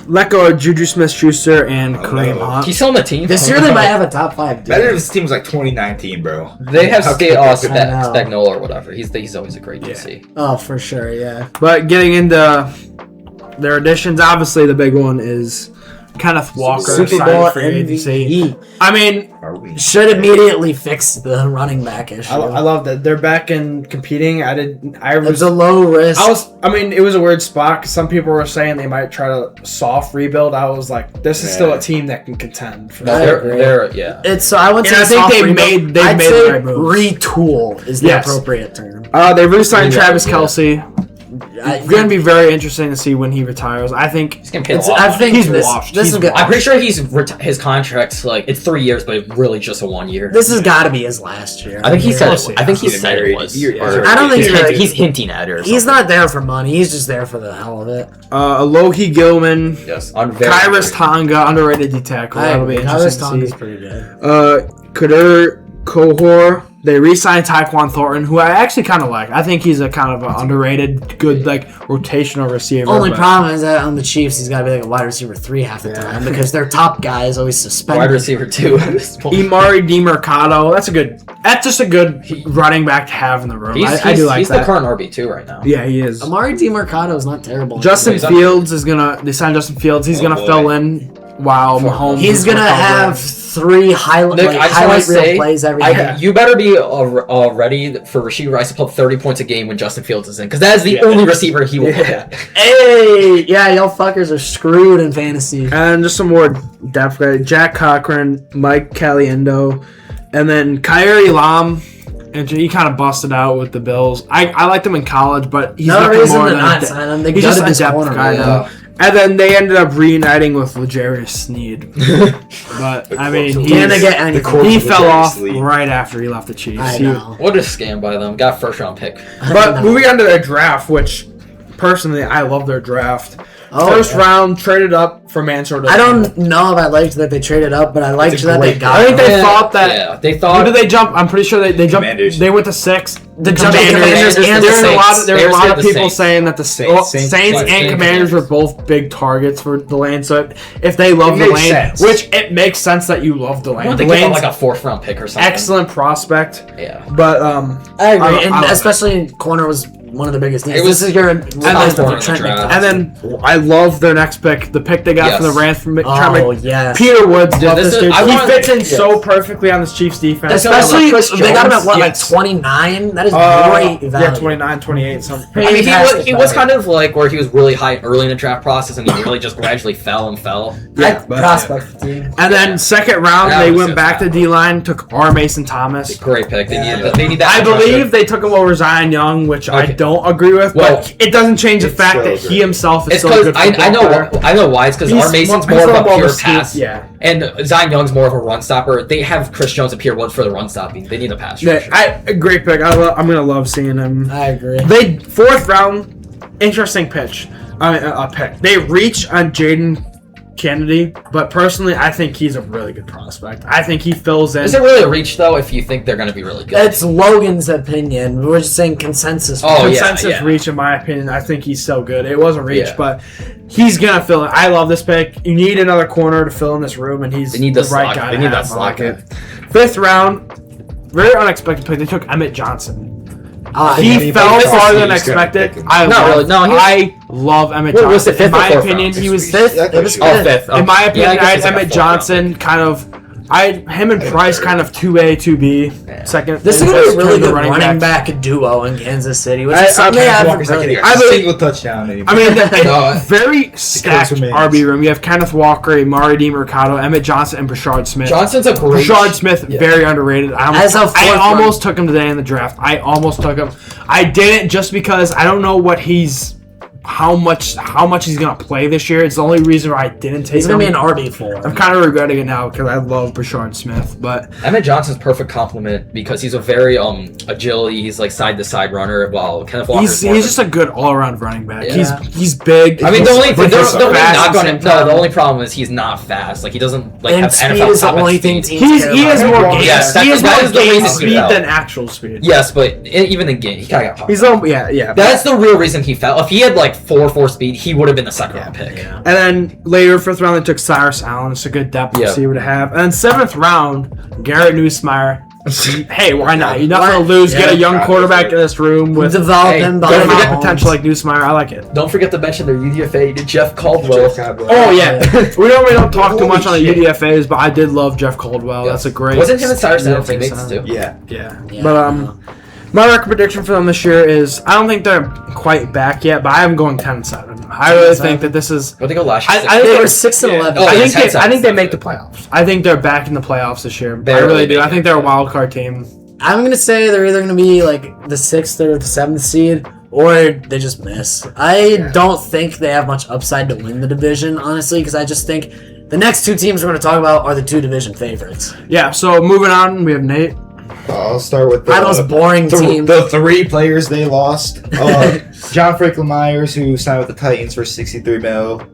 let go of Juju Smith-Schuster and Kareem Hunt. He's still on the team. This year they might have a top 5 Better if dude. this team was like 2019, bro. They have How Spagnola or whatever. He's always a great DC. Oh, for sure, yeah. But getting into their additions, obviously the big one is Kenneth Walker, Super signed Bowl free agency. MVP. I mean, Are we? Should immediately fix the running back issue. I love that they're back in competing. It's a low risk. It was a weird spot 'cause some people were saying they might try to soft rebuild. I was like, this is still a team that can contend. For No, I that. agree. they're yeah. It's so I would And say I think soft they've rebuild. made I'd the say right moves. retool is the Yes. appropriate term. They re-signed Yeah, Travis yeah. Kelce. It's going to be very interesting to see when he retires. I think He's gonna pay I think he's this, washed. This He's is good. I'm pretty sure his contract's like it's 3 years, but really just a 1 year. This has got to be his last year. I think he said. We'll see. I think he He's said it married. was. I don't think He's hinting at it. Or He's something. not there for money. He's just there for the hell of it. Alohi Gilman, Yes. Kyrus Tonga, underrated D tackle. That'll be interesting to see. pretty good. Kader Kohor. They re-signed Tyquan Thornton, who I actually kind of like. I think he's a kind of an underrated, good like rotational receiver. Only but- problem is that on the Chiefs, he's got to be like a wide receiver 3 half the time because their top guy is always suspended. Wide receiver 2 at this point. Imari DiMercado. That's just a good running back to have in the room. I do like he's that. the current RB2 right now. Yeah, he is. Amari DiMercado is not terrible. Justin He's Fields is gonna. They signed Justin Fields. He's gonna boy. fill in while Mahomes. He's is gonna recovering. have 3 highlight Nick, I just want highlight to reel say, plays every game. you better be ready for Rashee Rice to put 30 points a game when Justin Fields is in, because that is the only receiver he will look at. Hey, yeah, y'all fuckers are screwed in fantasy. And just some more depth guys. Jack Cochran, Mike Caliendo, and then Kyrie Elam. And he kind of busted out with the Bills. I liked him in college, but he's No nothing reason more to than not sign him. They he's just gutted a this depth corner, guy yeah. now. And then they ended up reuniting with L'Jarius Sneed. But I mean, Can they get any? he fell off Sneed. right after he left the Chiefs. I He- know. What a scam by them. Got a first round pick. But moving on to their draft, which personally I love their draft. Oh, First yeah. round traded up for Mansour. I don't know if I liked that they traded up, but I liked It's a that they great got. I think they him. thought that. Yeah, they Who thought. did they jump? I'm pretty sure they jumped. Commanders. They went to 6. The Commanders and There the were a lot. Saints. There were They a lot said of the people Saints. saying that the Saints, Saints and and Commanders were both big targets for Delane. So if they love It makes Delane, sense. which it makes sense that you love Delane. They gave up Delane's like a 4th round pick or something. excellent prospect, Yeah. but I agree, I and love it. especially corner was one of the biggest needs. It was- This is your and then- Trent and then I love their next pick, the pick they got from the Yes. Rams from Oh yes. Peter Woods. Dude, Love this this is- dude. I He want- fits in yes. so perfectly on this Chiefs defense. Especially Chris they got him at Jones. what, like Yes. 29? That is Uh, great value. yeah, 29, 28, something. I mean, Fantastic he was value. kind of like where he was really high early in the draft process, and he really just gradually fell and fell. Yeah, but- prospect team. And then second round, That they was went so back sad. to D-line, took R. Mason Thomas. Great pick. They Yeah. need that. I edge rusher. believe they took him over Zion Young, which I Okay. don't agree with, Well, but it doesn't change the it's fact still that he great. himself is It's still a because good I know football player. I know why. It's because He's R. Mason's he's more of a little pure speed, pass, Yeah. and Zion Young's more of a run stopper. They have Chris Jones and Pierre Woods for the run stopping. They need a pass Yeah, rusher. a great pick. I'm gonna love seeing him. I agree. They fourth round, interesting pitch. Pick. They reach on Jaden Kennedy, but personally, I think he's a really good prospect. I think he fills in. Is it really a reach though? If you think they're going to be really good, That's Logan's opinion. We're just saying consensus. Oh, yeah, consensus yeah. reach, in my opinion. I think he's so good. It was a reach, Yeah. but he's gonna fill in. I love this pick. You need another corner to fill in this room, and he's They need the the right slot- guy. they to need that have. I like slot it. Fifth round, very unexpected pick. They took Emmett Johnson. He he fell played farther than he was gonna expected. pick him. I Not love, really. No, he was- I love Emmett What Johnson. was it, fifth in or my fourth opinion, round? he was fifth. Yeah, It was oh, fifth. fifth. In my Yeah, opinion, I guess I had it's like a Emmett fourth round. Johnson kind of. Him and Price kind of 2A, 2B. Yeah. Second. This is gonna be a really the good running back duo in Kansas City, which I- is something they I- haven't Walker's not really. getting I a believe- single touchdown anymore. I mean, No, very stacked remains. RB room. You have Kenneth Walker, Amari DiMercado, Emmett Johnson, and Brashard Smith. Johnson's a great. Brashard Smith, Yeah. very underrated. As a I fourth almost took him today in the draft. I almost took him. I didn't just because I don't know what how much he's gonna play this year. It's the only reason why I didn't take He's him. gonna be an RB4. I'm kind of regretting it now because I love Brashard Smith, but Emmett Johnson's perfect complement because he's a very agility. He's like side to side runner. While Kenneth Walker. he's just a good all around running back. Yeah. He's big. I mean, the only but he's the only fast knock at on the him. same No, time. the only problem is he's not fast. Like he doesn't like And have speed NFL is the top end only thing speed. teams He has more game. Yes, he has that more is the game reason speed he fell. than actual speed. Yes, but even in game, he kind of got He's yeah. That's the real reason he fell. If he had like 4.4 speed, he would have been the second round pick. Yeah. And then later, fifth round, they took Cyrus Allen. It's a good depth Yeah. receiver to have. And then seventh round, Garrett Nussmeier. Hey, why not? You're not Why- going to lose. Yeah. Get a young quarterback in this room with Develop Hey, him. don't don't behind forget Mahomes. potential like Nussmeier. I like it. Don't forget to mention their UDFA, Jeff Caldwell. Oh, yeah. we don't talk too Holy much on the shit. UDFAs, but I did love Jeff Caldwell. That's a great. Wasn't him and Cyrus Allen UDFA teammates sign. too? Yeah. Yeah. Yeah. But my record prediction for them this year is I don't think they're quite back yet, but I'm going 10-7. I really think that this is. What they go last year? I They think were 6-11. Oh, I yeah, think 10 I think they seconds. make the playoffs. I think they're back in the playoffs this year. I Barely really do. make I think it, they're a yeah. wild card team. I'm gonna say they're either gonna be like the 6th or the 7th seed, or they just miss. I don't think they have much upside to win the division, honestly, because I just think the next two teams we're going to talk about are the two division favorites. Yeah, so moving on, we have Nate. I'll start with Are those boring teams? The three players they lost. John Franklin Myers, who signed with the Titans for $63 million.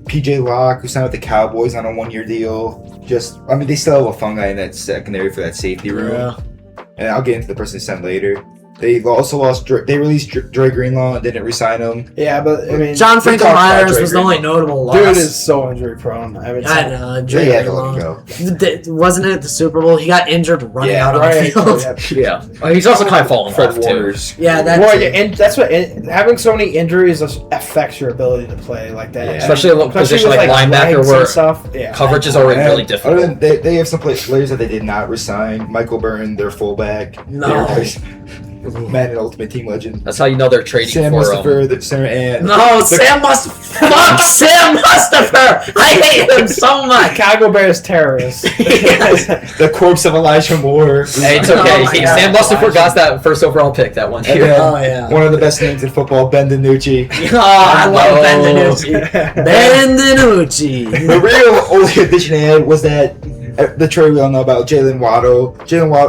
PJ Locke, who signed with the Cowboys on a 1-year deal. They still have a fun guy in that secondary for that safety room. Yeah. And I'll get into the person they sent later. They also lost. They released Dre Greenlaw and didn't re-sign him. Yeah, but I mean, John Franklin talked about Myers Dre was the only Greenlaw. notable loss. dude is so injury prone. I mean, I know. They had to let him go. Wasn't it the Super Bowl? He got injured running out on the field. Yeah. Yeah. He's also kind of falling Fred off, too. Waters. Yeah, that's Well, yeah, and that's what having so many injuries affects your ability to play like that. Yeah. Especially a position with, like linebacker legs where and stuff. Yeah. coverage is already And really difficult. Other than they have some players that they did not resign. Michael Byrne, their fullback. No. Madden Ultimate Team legend. That's how you know they're trading Sam for Mustipher, the center, and No, Sam Fuck Sam Mustipher! I hate him so much! Chicago Bears terrorists. the corpse of Elijah Moore. Hey, it's Oh okay. my God. Sam Mustipher got that first overall pick that one And year. then Oh, yeah. one of the best names in football, Ben DiNucci. Oh, I love Ben Oh. DiNucci. Ben DiNucci. The real only addition they had was that the trade we all know about, Jalen Waddle.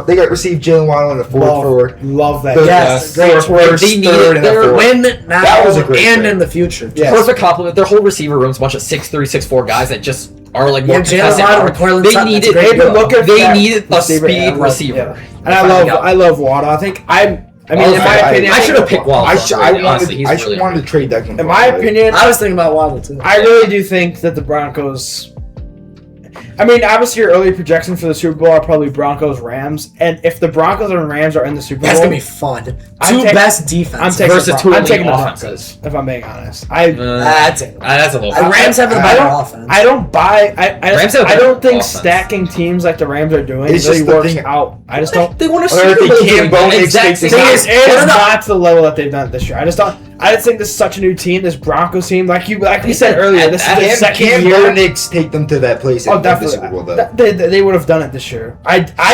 They received Jalen Waddle in the fourth Love that. for Yes, the great first, They needed third, and the their fourth. Win now That was a great and trade. in the future. Yeah. Perfect compliment. Their whole receiver room's a bunch of 6'3", 6'4" guys that just are like more Yeah, Jalen contested. Waddle and Cortland They Sutton, needed. that's great. They've been looking for They that needed a receiver, speed and I love- receiver. yeah. And I love Waddle. I think I mean, in my opinion, I should have picked Waddle. Honestly, he's I really wanted to trade Declan. In my opinion, I was thinking about Waddle too. I really do think that the Broncos. I mean, obviously, your early projection for the Super Bowl are probably Broncos Rams, and if the Broncos and Rams are in the Super Bowl, That's gonna be fun. I'm Two taking- best defenses. I'm taking versus the, two I'm elite taking the offenses. Broncos. If I'm being honest, That's it. That's a little. The Rams have the I better don't- offense. I don't buy. Rams have I don't think offense. stacking teams like the Rams are doing It's really just the works thing- out. I just don't. They want to Or Super they Bowl can't doing bone that exact expect same to Thing see- is, it What is about- not to the level that they've done it this year. I just think this is such a new team, this Broncos team. Like we said earlier, this is the second Can year. Knicks take them to that place? Oh, and win the definitely. Super Bowl, though. They would have done it this year.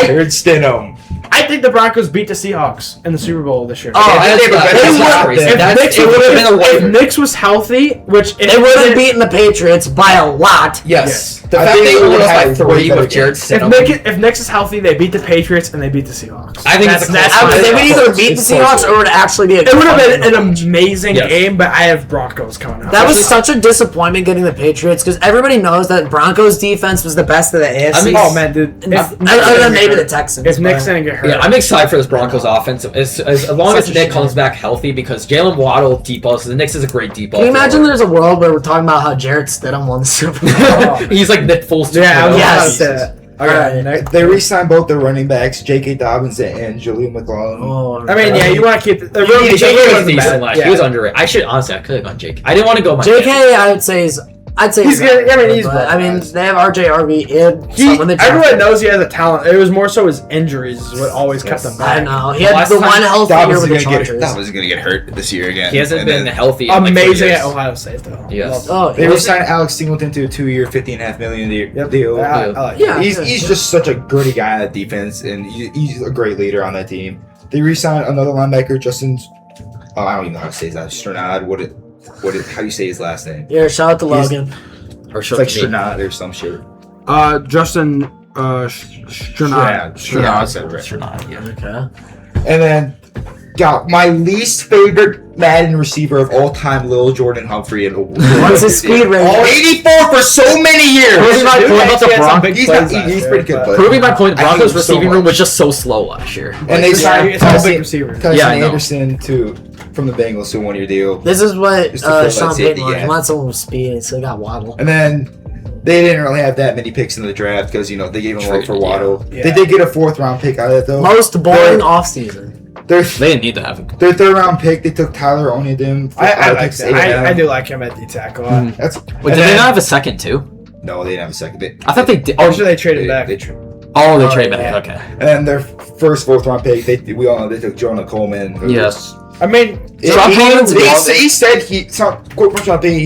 Jared Stidham. I think the Broncos beat the Seahawks in the Super Bowl this year. Oh, I think they have a better that's shot crazy. than- It would have been a if win. Knicks was healthy, which They would have beaten the Patriots by a lot. Yes. The I fact think they they only would've lost by had 3 way better with Jared games. Stidham. if Knicks is healthy, they beat the Patriots and they beat the Seahawks. I think it's a close I would, fight. they would either beat the It's Seahawks closer. or it would actually be a It would have fun been an game. amazing Yes. game, but I have Broncos coming out. That was such a disappointment getting the Patriots because everybody knows that Broncos defense was the best of the AFC. I mean, oh man, dude. Other than maybe the Texans. If Knicks but- didn't get hurt, Yeah, I'm excited for this Broncos offense. As long Such as a Nick shame. comes back healthy, because Jalen Waddle deep balls. The Knicks is a great deep ball. Can you imagine thrower. there's a world where we're talking about how Jarrett Stidham won the Super Bowl? He's like Nick Foles. yeah, I was Yes. about to say that. Okay, Nick. They re-signed both the running backs, J.K. Dobbins and Julian McClellan. Oh, I mean, yeah, you want to keep the He JK was wasn't decent bad. last. Yeah. He was underrated. I could have gone Jake. I didn't want to go my JK, I would say I'd say He's good. I mean, he's but, good. I mean, they have RJ Arby and Everyone knows he has a talent. It was more so his injuries is what always kept him I back. know he had Last the time one healthy year with the Dobbins Chargers. is going to get hurt this year again. He hasn't And been then healthy. In like 3 Amazing years. at Ohio State though. Yes. Oh, They yeah. re-signed Alex Singleton to a 2-year, $50.5 million deal. I like Yeah. He's just such a gritty guy on that defense, and he's a great leader on that team. They re-signed another linebacker, Justin. Oh, I don't even know how to say his last name. Sternad. How do you say his last name? Yeah, shout out to Logan. Or It's like Sternad or some shit. Justin Sternad. Yeah, I said it right. Sternad, yeah. Okay. And then got my least favorite Madden receiver of all time, Lil Jordan Humphrey. What's his speed rating? 84 for so many years. Proving my point about the Broncos. He's pretty good. But Proving my point, the I hate Broncos him so receiving room much. was just so slow last year. And they signed It's all big receivers. Tyson Yeah, I know. Anderson from the Bengals to a 1-year deal. This is what Just to fill that Sean safety Payton wanted. He gap. wants someone with speed, so he got Waddle. And then they didn't really have that many picks in the draft because they gave him one for Traded, Waddle. yeah. They did get a 4th-round pick out of it though. Most boring offseason. Their They didn't need to have him. 3rd-round pick, they took Tyler Onyedim. I like that. I do like him at D tackle. That's Wait, and did they then- not have a second too? No, they didn't have a second. I thought they did. I'm sure they traded back. They They Oh, traded yeah. back. Okay. And then their first 4th-round pick, we all know they took Jonah Coleman. who Yes. I mean, was- Sean Payton's he said quick question on Payton.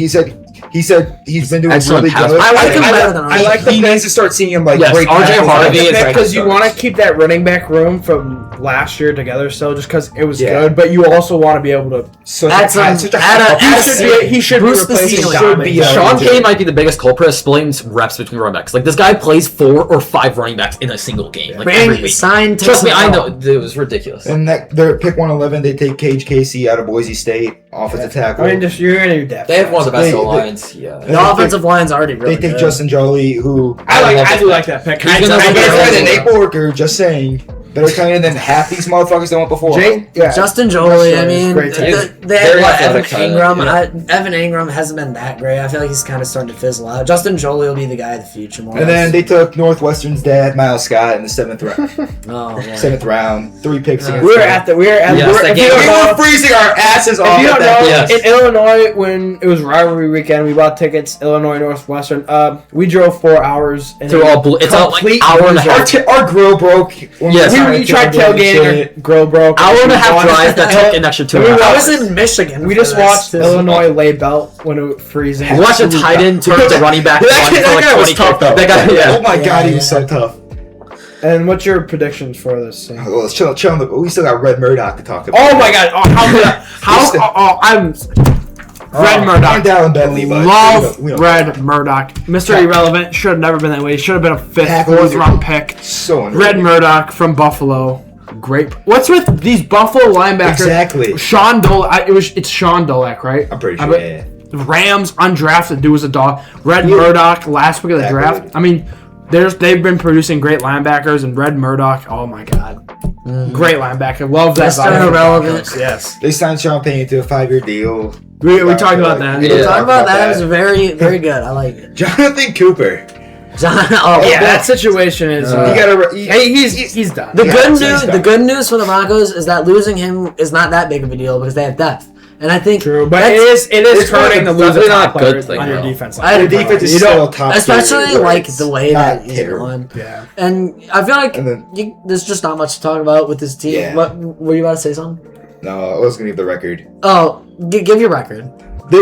He said he's been doing Excellent really pass. good. I like him better than I like the He pick. needs to start seeing him like Yes, break RJ tackles. Harvey is like because you stars. want to keep that running back room from last year together still, just because it was Yeah. good. But you also want to be able to. So Add some- He should be boost the replacing ceiling. Dominic. Should be, Sean Yeah. Payne might be the biggest culprit of splitting reps between running backs. Like this guy plays 4 or 5 running backs in a single game, like every Bring week. signed. Trust me, I know it was ridiculous. And they're pick 111. They take Cage Casey out of Boise State, offensive tackle. I mean, just you're gonna do depth. They have one of the best They- O-lines. Yeah. The offensive line's already really They take good. Justin Jolie, who I do like that pick. He's gonna I be guess better better than than Nate Borger. Just saying, better coming in than half these motherfuckers that went before. Justin Jolie, I Justin is mean, great they too. had Very Evan athletic tight end, Ingram. yeah. Evan Ingram hasn't been that great. I feel like he's kind of starting to fizzle out. Justin Jolie will be the guy of the future. More or And then less. they took Northwestern's dad, Miles Scott, in the 7th round. Oh, man. 7th round, 3 picks. against We were them. at Yes, that if game- you don't We know, were freezing our asses off. if you at don't that know, Yes. in Illinois when it was rivalry weekend, we bought tickets. Illinois Northwestern. We drove 4 hours. And Through all it's all like complete hour and a loser. half. Our grill broke. when Yes. were We tried tailgating. shit. Our grill broke. Hour and a We half watched- drive that took an extra 2 We hours. I was in Michigan. We for just this, watched too. Illinois lay belt when it was freezing. We watched a tight end turn to running back That one kid- for that like guy was 20 tough, though. That guy, yeah. Oh my god, he Yeah. was so tough. And what's your predictions for this thing? Well, let's chill on the. We still got Red Murdoch to talk about. Oh my god! Oh, I'm Red Murdoch. And Dallin Bentley, but Love we don't- Red Murdoch. Mr. Yeah. Irrelevant. Should have never been that way. He should have been a 5th, Tackle 4th leader. round pick. So Red underrated. Murdoch from Buffalo. Great. What's with these Buffalo linebackers? Exactly. Sean Dolak. It's Sean Dolak, right? I'm pretty I sure. bet- Yeah. Rams undrafted dude was a dog. Red Yeah. Murdoch last week of the Tackle draft. leader. I mean, they've been producing great linebackers, and Red Murdoch. Oh my god, great linebacker. Love that. Mr. vibe. Irrelevant. Yes. They signed Sean Payne to a 5-year deal. We talked about that. Yeah. Talk about that. It was very, very good. I like it. Jonathan Cooper. John, oh, Yeah, that situation is. You gotta. Hey, he's done. The Yeah, good it's news, done. the good news for the Broncos is that losing him is not that big of a deal because they have depth, and I think True, but that's- it is it's one of hurting the- to lose a definitely top not a good player thing, on your though. defense. I The agree. defense is You still don't- top. especially tier, like it's the way not that he's terrible. going. Yeah. And I feel like And then- there's just not much to talk about with this team. Yeah. What were you about to say? Something? No, I was gonna give the record. Oh, give your record. They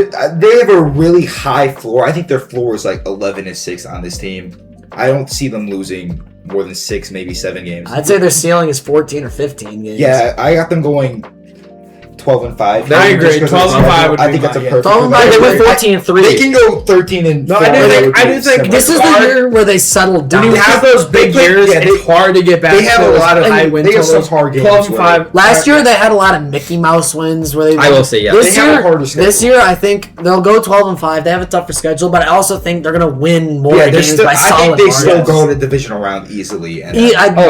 have a really high floor. I think their floor is like 11-6 on this team. I don't see them losing more than 6, maybe 7 games. I'd say their ceiling is 14 or 15 games. Yeah, I got them going 12-5. I agree. Just 'cause 12-5 would I be think that's a my- yeah. perfect. 12-5, They went They 14-3. can go 13-4. No, I do think This is the hard. year where they settled down. When you have those big play- years, yeah, it's hard to get back. they have to a those lot of high win they have some totals. hard games 12-5. Last year they had a lot of Mickey Mouse wins where they. I will say, yeah. This They have a year, harder schedule. this year I think they'll go 12-5. They have a tougher schedule, but I also think they're gonna win more Yeah, games by I solid think they still margins. go to divisional round easily. And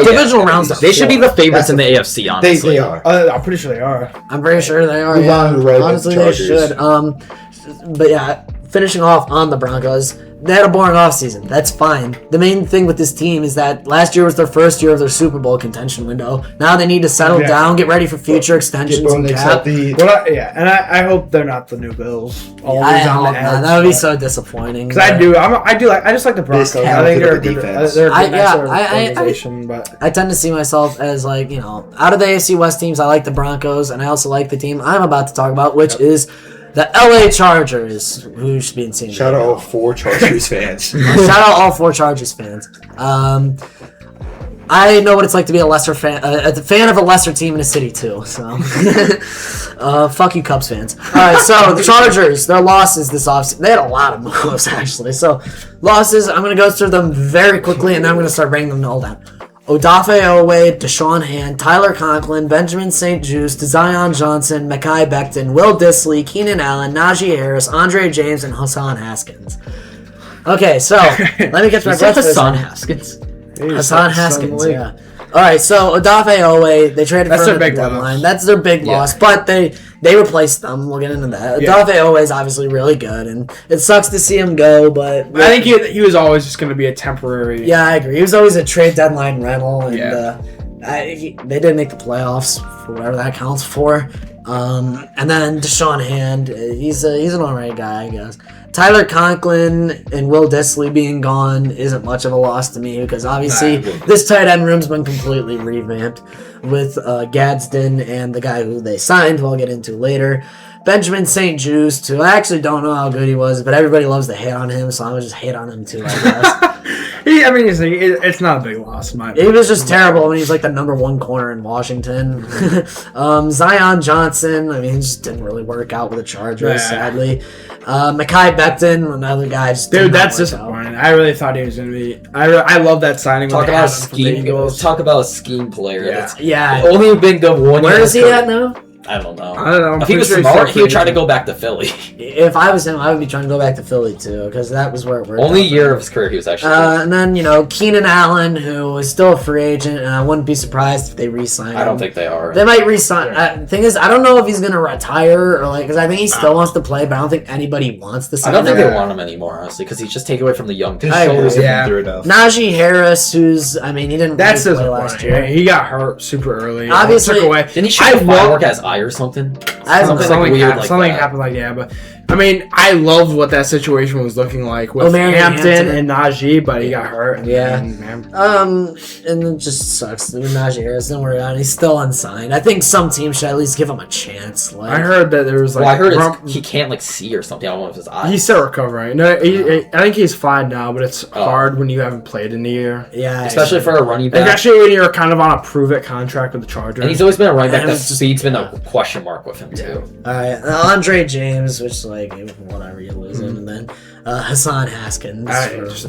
Divisional rounds. They should be the favorites That's in the AFC, they honestly. are. I'm pretty sure they are. I'm pretty sure they are. Move Yeah. on to the Ravens, Honestly, they Chargers. should. But yeah, finishing off on the Broncos, they had a boring offseason. That's fine. The main thing with this team is that last year was their first year of their Super Bowl contention window. Now they need to settle Yeah. down, get ready for future Get extensions Bo and Nix cap. healthy. And I hope they're not the new Bills. Always I on hope the not. edge, That would be but- so disappointing. Because I just like the Broncos. I talented think they're a of a good, defense. they're a good Yeah, nice organization, but I tend to see myself as like, out of the AFC West teams, I like the Broncos, and I also like the team I'm about to talk about, which is the LA Chargers, who should be insane. Shout out all 4 Chargers fans. Shout out all 4 Chargers fans. I know what it's like to be a fan of a lesser team in a city too. So, fuck you, Cubs fans. All right, so the Chargers, their losses this offseason, they had a lot of moves actually. So, losses, I'm gonna go through them very quickly, and then I'm gonna start bringing them all down. Odafe Owe, Deshaun Hand, Tyler Conklin, Benjamin St. Juste, Zion Johnson, Mekhi Becton, Will Dissly, Keenan Allen, Najee Harris, Andre James, and Hassan Haskins. Okay, so let me get to my You said breath for this Hassan one. Haskins. Hassan Haskins, yeah. All right, so Odafe Owe, they traded That's for him their at the big deadline. loss. That's their big loss, but they replaced them. We'll get into that. Yeah. Odafe Owe is obviously really good, and it sucks to see him go, but I think he was always just going to be a temporary. yeah, I agree. He was always a trade deadline rental, and Yeah. they didn't make the playoffs for whatever that counts for. And then Deshaun Hand, he's an alright guy, I guess. Tyler Conklin and Will Dissly being gone isn't much of a loss to me because obviously this tight end room's been completely revamped with Gadsden and the guy who they signed, who I'll get into later. Benjamin St. Just, who I actually don't know how good he was, but everybody loves to hate on him, so I'm going to just hate on him too, I guess. It's not a big loss, in my He was just terrible when he was like the number 1 corner in Washington. Zion Johnson, I mean, he just didn't really work out with the Chargers, sadly. Mekhi Becton, another guy. Just Dude, that's disappointing. I really thought he was going to be. I love that signing. Talk about a scheme player. Yeah. Only been good 1 year. Where is he at now? I don't know. I don't know. If he was smart, he would try to go back to Philly. If I was him, I would be trying to go back to Philly too, because that was where it worked. Only year of his career he was actually. And then Keenan Allen, who is still a free agent, and I wouldn't be surprised if they re-sign him. I don't think they are. They might re-sign. The thing is, I don't know if he's gonna retire or because I think he still wants to play, but I don't think anybody wants to sign him. I don't think they want him anymore, honestly, because he's just taking away from the young team. Najee Harris, who's he didn't really play last year. He got hurt super early. Obviously, took away. Didn't he shoot a firework as eye or something? Something happened like that, but I mean, I loved what that situation was looking like with Hampton and Najee, but he got hurt. And and it just sucks. Najee Harris didn't work out. He's still unsigned. I think some teams should at least give him a chance. I heard that there was I heard he can't see or something. I don't know if his eyes. He's still recovering. No, I think he's fine now, but it's hard when you haven't played in a year. Yeah, especially for a running back. Especially when you're kind of on a prove-it contract with the Chargers. And he's always been a running back. The speed's been a question mark with him too. All right, Andre James, which whatever, you lose him, and then Hassan Haskins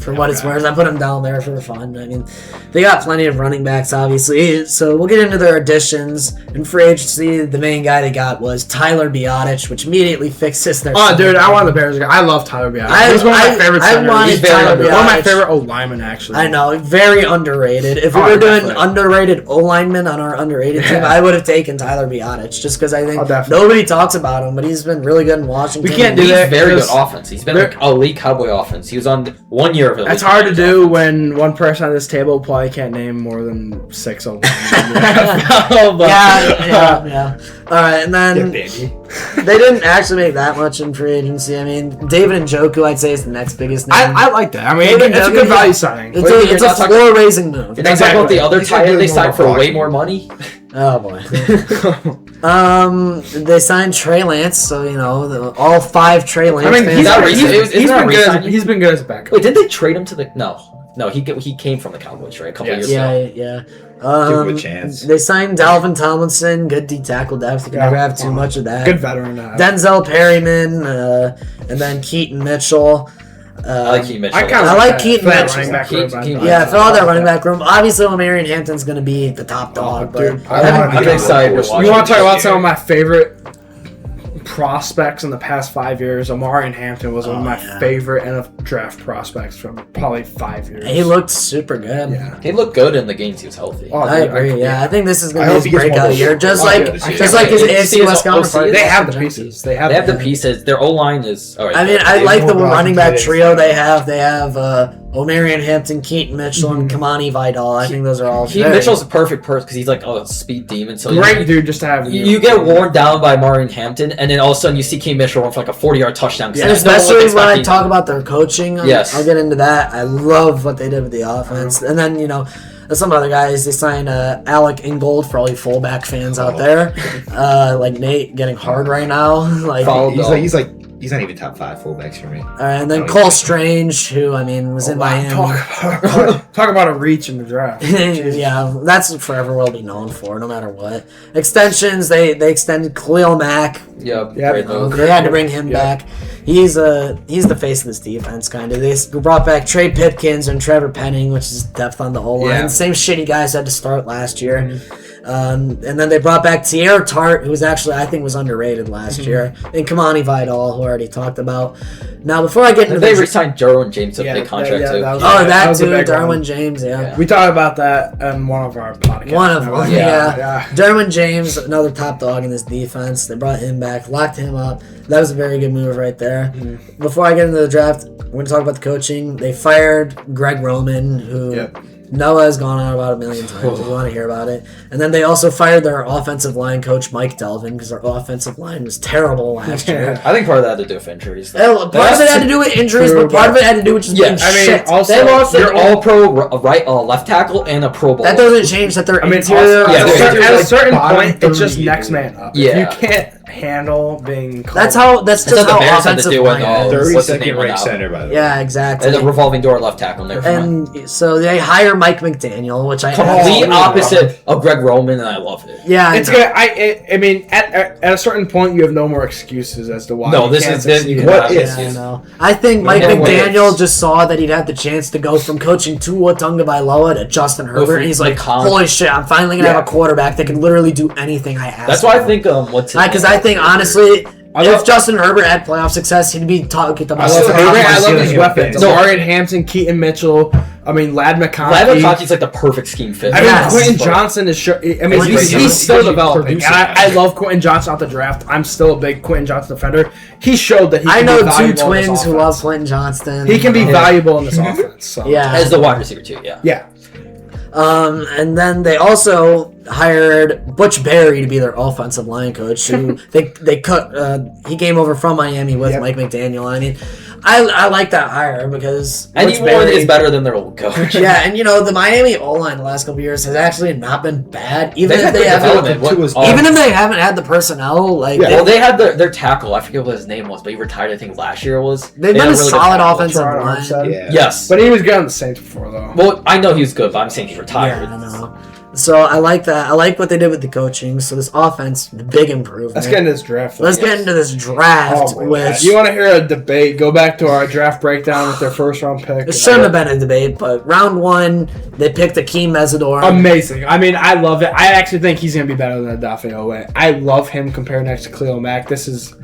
for what it's worth. I put him down there for fun. I mean, they got plenty of running backs, obviously. So we'll get into their additions. In free agency, the main guy they got was Tyler Biadasz, which immediately fixes their. Oh, dude, I want the Bears guy. I love Tyler Biadasz. He's one of my favorite centers. One of my favorite O-linemen, actually. I know, very underrated. If we were doing underrated O-linemen on our underrated team, I would have taken Tyler Biadasz just because I think nobody talks about him, but he's been really good in Washington. We can't do that. Very good offense. He's been elite Cowboy offense. He was on 1 year of it. That's hard to do when one person on this table probably can't name more than 6 O-linemen. Yeah. All right, and then they didn't actually make that much in free agency. I mean, David Njoku, I'd say, is the next biggest name. I like that. I mean, it's a good value signing. It's a floor-raising move. You're not talking about the other tight end they signed for way more money? Oh, boy. They signed Trey Lance, so, all 5 Trey Lance fans. He's been good as a backup. Wait, did they trade him to the... No, he came from the Cowboys, right? A couple years ago. Yeah. Give him a chance. They signed Dalvin Tomlinson, good D tackle depth. You can never have too much of that. Good veteran. Denzel Perryman, and then Keaton Mitchell. I like Keaton Mitchell. I like Keaton Mitchell. Yeah, fill out that running back room. Obviously, Marion Hampton's going to be the top dog. But I'm excited. You want to talk about some of my favorite prospects in the past 5 years? Omarion Hampton was one of my favorite NFL draft prospects from probably 5 years. He looked super good. Yeah. He looked good in the games he was healthy. I agree. Yeah, I think this is going to be his breakout year. Just like his AFC West counterpart. They have the pieces. They have the pieces. Their O-line is... I mean, I like the running back trio they have. They have Omarion Hampton, Keaton Mitchell, and Kamani Vidal. I think those are all... Keaton Mitchell's a perfect person because he's like a speed demon. So great dude just to have... You get worn down by Marion Hampton, and then all of a sudden you see Keaton Mitchell run for like a 40-yard touchdown. Yeah, especially when I talk about their coaching. I'll get into that. I love what they did with the offense. And then, some other guys, they signed Alec Ingold for all you fullback fans out there. Like Nate getting hard right now. He's not even top 5 fullbacks for me. All right, and then Cole Strange, who was in Miami. Talk about a reach in the draft. Yeah, that's forever will be known for, no matter what. Extensions, they extended Khalil Mack. Yep. They had to bring him back. He's the face of this defense, kind of. They brought back Trey Pipkins and Trevor Penning, which is depth on the O-line. Yeah. Same shitty guys had to start last year. Mm-hmm. And then they brought back Tierra Tart, who was actually, I think, was underrated last year, and Kamani Vidal, who I already talked about. Now, before I get into they re-signed Derwin James to a big contract too. That too, Derwin James. Yeah, we talked about that in one of our podcasts. One of them, yeah. Derwin James, another top dog in this defense. They brought him back, locked him up. That was a very good move right there. Mm-hmm. Before I get into the draft, we're going to talk about the coaching. They fired Greg Roman, who Noah has gone on about a million times if you want to hear about it. And then they also fired their offensive line coach, Mike Delvin, because their offensive line was terrible last year. I think part of that had to do with injuries. Part of it had to do with injuries, but part of it had to do with just being shit. Also, they lost their all-pro left tackle and a Pro Bowl. That doesn't change that their interior. At a certain point, it's just 30 next man up. Yeah. If you can't handle being called. That's just what the how Bears had to offensive do line with is. what's his 32nd name ranked now? center, by the way. Yeah, exactly. And a revolving door left tackle in there. And so they hire Mike McDaniel, which I Complete opposite of Greg Roman, and I love it. Yeah, It's good. I mean, at a certain point, you have no more excuses as to why. No, you this can't is this. succeed. What Yeah, is? I know. I think Mike Yeah, McDaniel what just saw that he'd had the chance to go from coaching Tua Tagovailoa to Justin Herbert, and he's like, "Holy shit! I'm finally gonna have a quarterback that can literally do anything I ask." That's why I think because I think honestly, if Justin Herbert had playoff success, he'd be talking about. I love his Stealing weapons. it. Marion Hampton, Keaton Mitchell. I mean, Ladd McConkey. Ladd McConkey's like the perfect scheme fit. I mean, Yes. Quentin Johnson is sure. I mean, He's he's still developing. producing. And I love Quentin Johnson out the draft. I'm still a big Quentin Johnson defender. He showed that he I can know be two valuable in this twins who offense. love Quentin Johnston. He can be valuable in this offense. So. Yeah. As the wide receiver too, yeah. Yeah. And then they also hired Butch Barry to be their offensive line coach. Who they cut. He came over from Miami with Mike McDaniel. I mean, I like that hire because Anyone is better than their old coach. Yeah, and the Miami O-line the last couple years has actually not been bad, even They've if had they good haven't. development. Even if they haven't had the personnel, like Well, they had their tackle. I forget what his name was, but he retired. I think last year was. they've They been had a really good solid tackle. offensive Terrion line. Arnold. Yeah. Yes, But he was good on the Saints before, though. well, I know he was good, but I'm saying he retired. Yeah, I know. So I like that. I like what they did with the coaching. So this offense, big improvement. Let's get into this draft. Let's get into this draft, Oh my God. which You want to hear a debate? Go back to our draft breakdown with their first round pick. it shouldn't have been a debate, but round one, they picked Akeem Mesidor. Amazing. I mean, I love it. I actually think he's going to be better than Adafe Owe. I love him compared next to Khalil Mack. This is...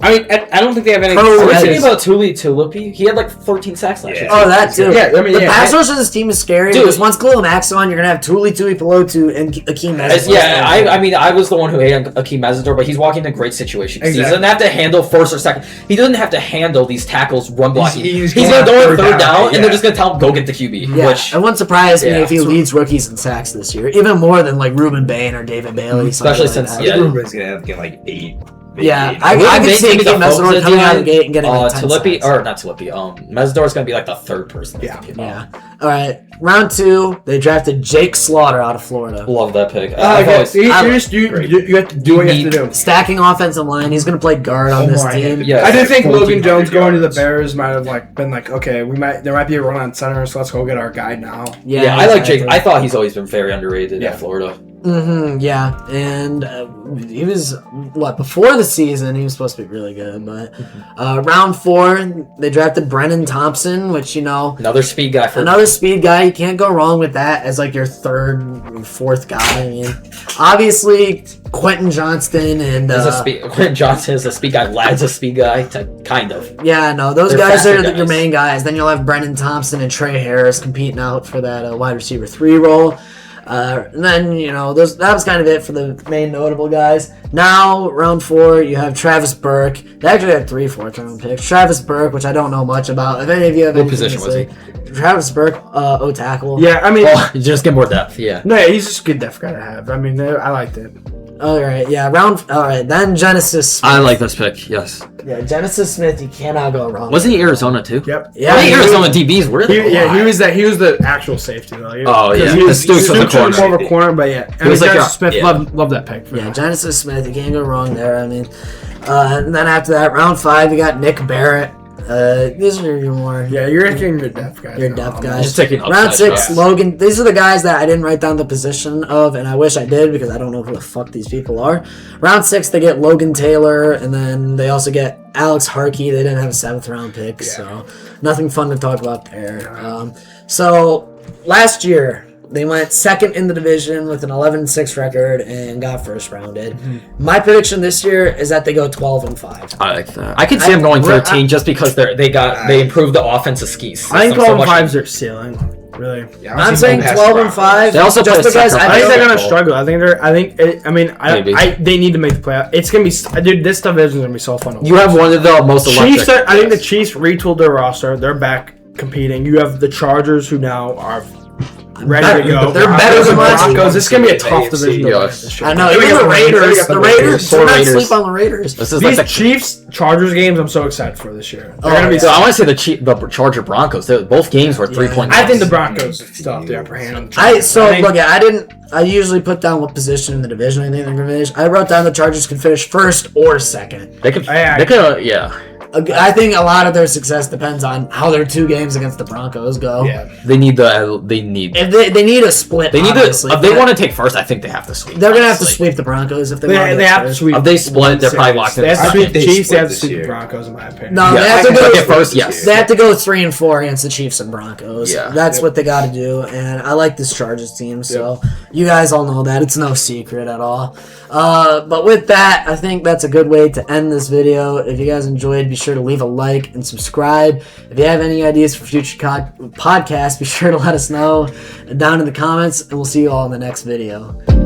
I mean, I don't think they have any... Pro Are we Yes. thinking about Tuli Tulipi? He had like 13 sacks last year. Oh, that too. Yeah, I mean, the yeah, pass rush of this team is scary Dude. because once Khalil Mack's on, you're gonna have Tuli Pelotu and Akeem Mesidor. Yeah, I mean, I was the one who hated Akeem Mesidor, but he's walking in great situations. Exactly. He doesn't have to handle first or second. He doesn't have to handle these tackles run blocking. He's He's going going to go on in third down, and yeah. they're just going to tell him, go get the QB. Yeah, Which, it wouldn't surprise me Yeah. if he leads rookies in sacks this year, even more than like Ruben Bain or David Bailey. Especially something since- like that. I think Ruben's going to get like 8. maybe Yeah, 8. I Ruben could Bain's see gonna be Akeem the focus Mesidor of coming the out of the gate and getting like 10 Tulipi, sacks. or not Tulipi, Mesidor's going to be like the third person. Yeah. Yeah. All right. Round two, they drafted Jake Slaughter out of Florida. Love that pick. Okay, always- so you have to do what you have to do. Stacking offensive line. He's going to play guard on this team. Yeah. I do think 1400 Logan Jones going to the yards. Bears might have been like, okay, there might be a run on center, so let's go get our guy now. yeah, I like Jake. exactly. I thought he's always been very underrated Yeah. at Florida. Yeah, and he was before the season he was supposed to be really good, but round four they drafted Brennan Thompson, which Another speed guy for another speed guy. You can't go wrong with that as like your third, fourth guy. I mean, obviously Quentin Johnston and Quentin Johnson is a speed guy. Ladd's a speed guy, kind of. yeah, no, those They're guys faster are your guys. main guys. Then you'll have Brennan Thompson and Trey Harris competing out for that wide receiver 3 role. And then, that was kind of it for the main notable guys. Now, round 4, you have Travis Burke. They actually had 3 fourth-round picks. Travis Burke, which I don't know much about. If any of you have What anything position to was say. Travis Burke, O-tackle. Yeah, I mean, You just get more depth, yeah. no, yeah, he's just a good depth guy to have. I mean, I liked it. All right, yeah, all right, then Genesis Smith. I like this pick, yes. Yeah, Genesis Smith, you cannot go wrong. Wasn't he Arizona too? Yep. Yeah, I think he Arizona DBs were He, there. he was the actual safety though. Oh, yeah. He was Stooks was the corner. more of a corner, but yeah. I mean, was like Genesis a- Smith, yeah. love that pick. For Yeah, that. Genesis Smith, you can't go wrong there. I mean, and then after that, round 5, you got Nick Barrett. These are your more Yeah, you're getting your depth guys. your now. depth guys. Just taking Round upside 6, shots. Logan. These are the guys that I didn't write down the position of, and I wish I did because I don't know who the fuck these people are. Round 6, they get Logan Taylor, and then they also get Alex Harkey. They didn't have a 7th-round pick, so nothing fun to talk about there. So last year, they went second in the division with an 11-6 record and got first-rounded. My prediction this year is that they go 12-5. I like that. I could see them going 13 just because they improved the offensive skis. I think 12-5 is their ceiling. Really. Yeah, I don't I'm see saying them past 12-5. They also just play because second. I think they're Football. gonna struggle. They need to make the playoff. It's gonna be, dude. This division is gonna be so fun. To watch. You have one of the most electric. Chiefs. I think the Chiefs retooled their roster. They're back competing. You have the Chargers, who now are ready to go. They're better than last year. Broncos. This is gonna be a tough AFC, division to win yes. this year. I know. They Even got the the Raiders. The Raiders. Do not Raiders. sleep on the Raiders. This is These like the Chiefs Chargers games, I'm so excited for this year. They're Oh, gonna be. yeah. So I want to say the Charger Broncos. Both games were 3-point. I think the Broncos still have the upper hand. on the I Chargers. think- look. I usually put down what position in the division I think they're gonna finish. I wrote down the Chargers can finish first or second. They could. Yeah. They could. Yeah. I think a lot of their success depends on how their 2 games against the Broncos go. Yeah. They need the. They need. If they need a split. They need to. obviously. If they want to take first, I think they have to sweep. They're gonna have to honestly. sweep the Broncos if they, They want have to first. sweep. If they split, they're probably series. locked in They have the to sweep second. the They Chiefs. They split have to this sweep the year. Broncos, in my opinion. No, Yeah, they have I to think go. they'll get first. Yes. They have to go 3-4 against the Chiefs and Broncos. Yeah. That's what they got to do. And I like this Chargers team, so you guys all know that. It's no secret at all. But with that, I think that's a good way to end this video. If you guys enjoyed, be sure to leave a like and subscribe. If you have any ideas for future podcasts, be sure to let us know down in the comments, and we'll see you all in the next video.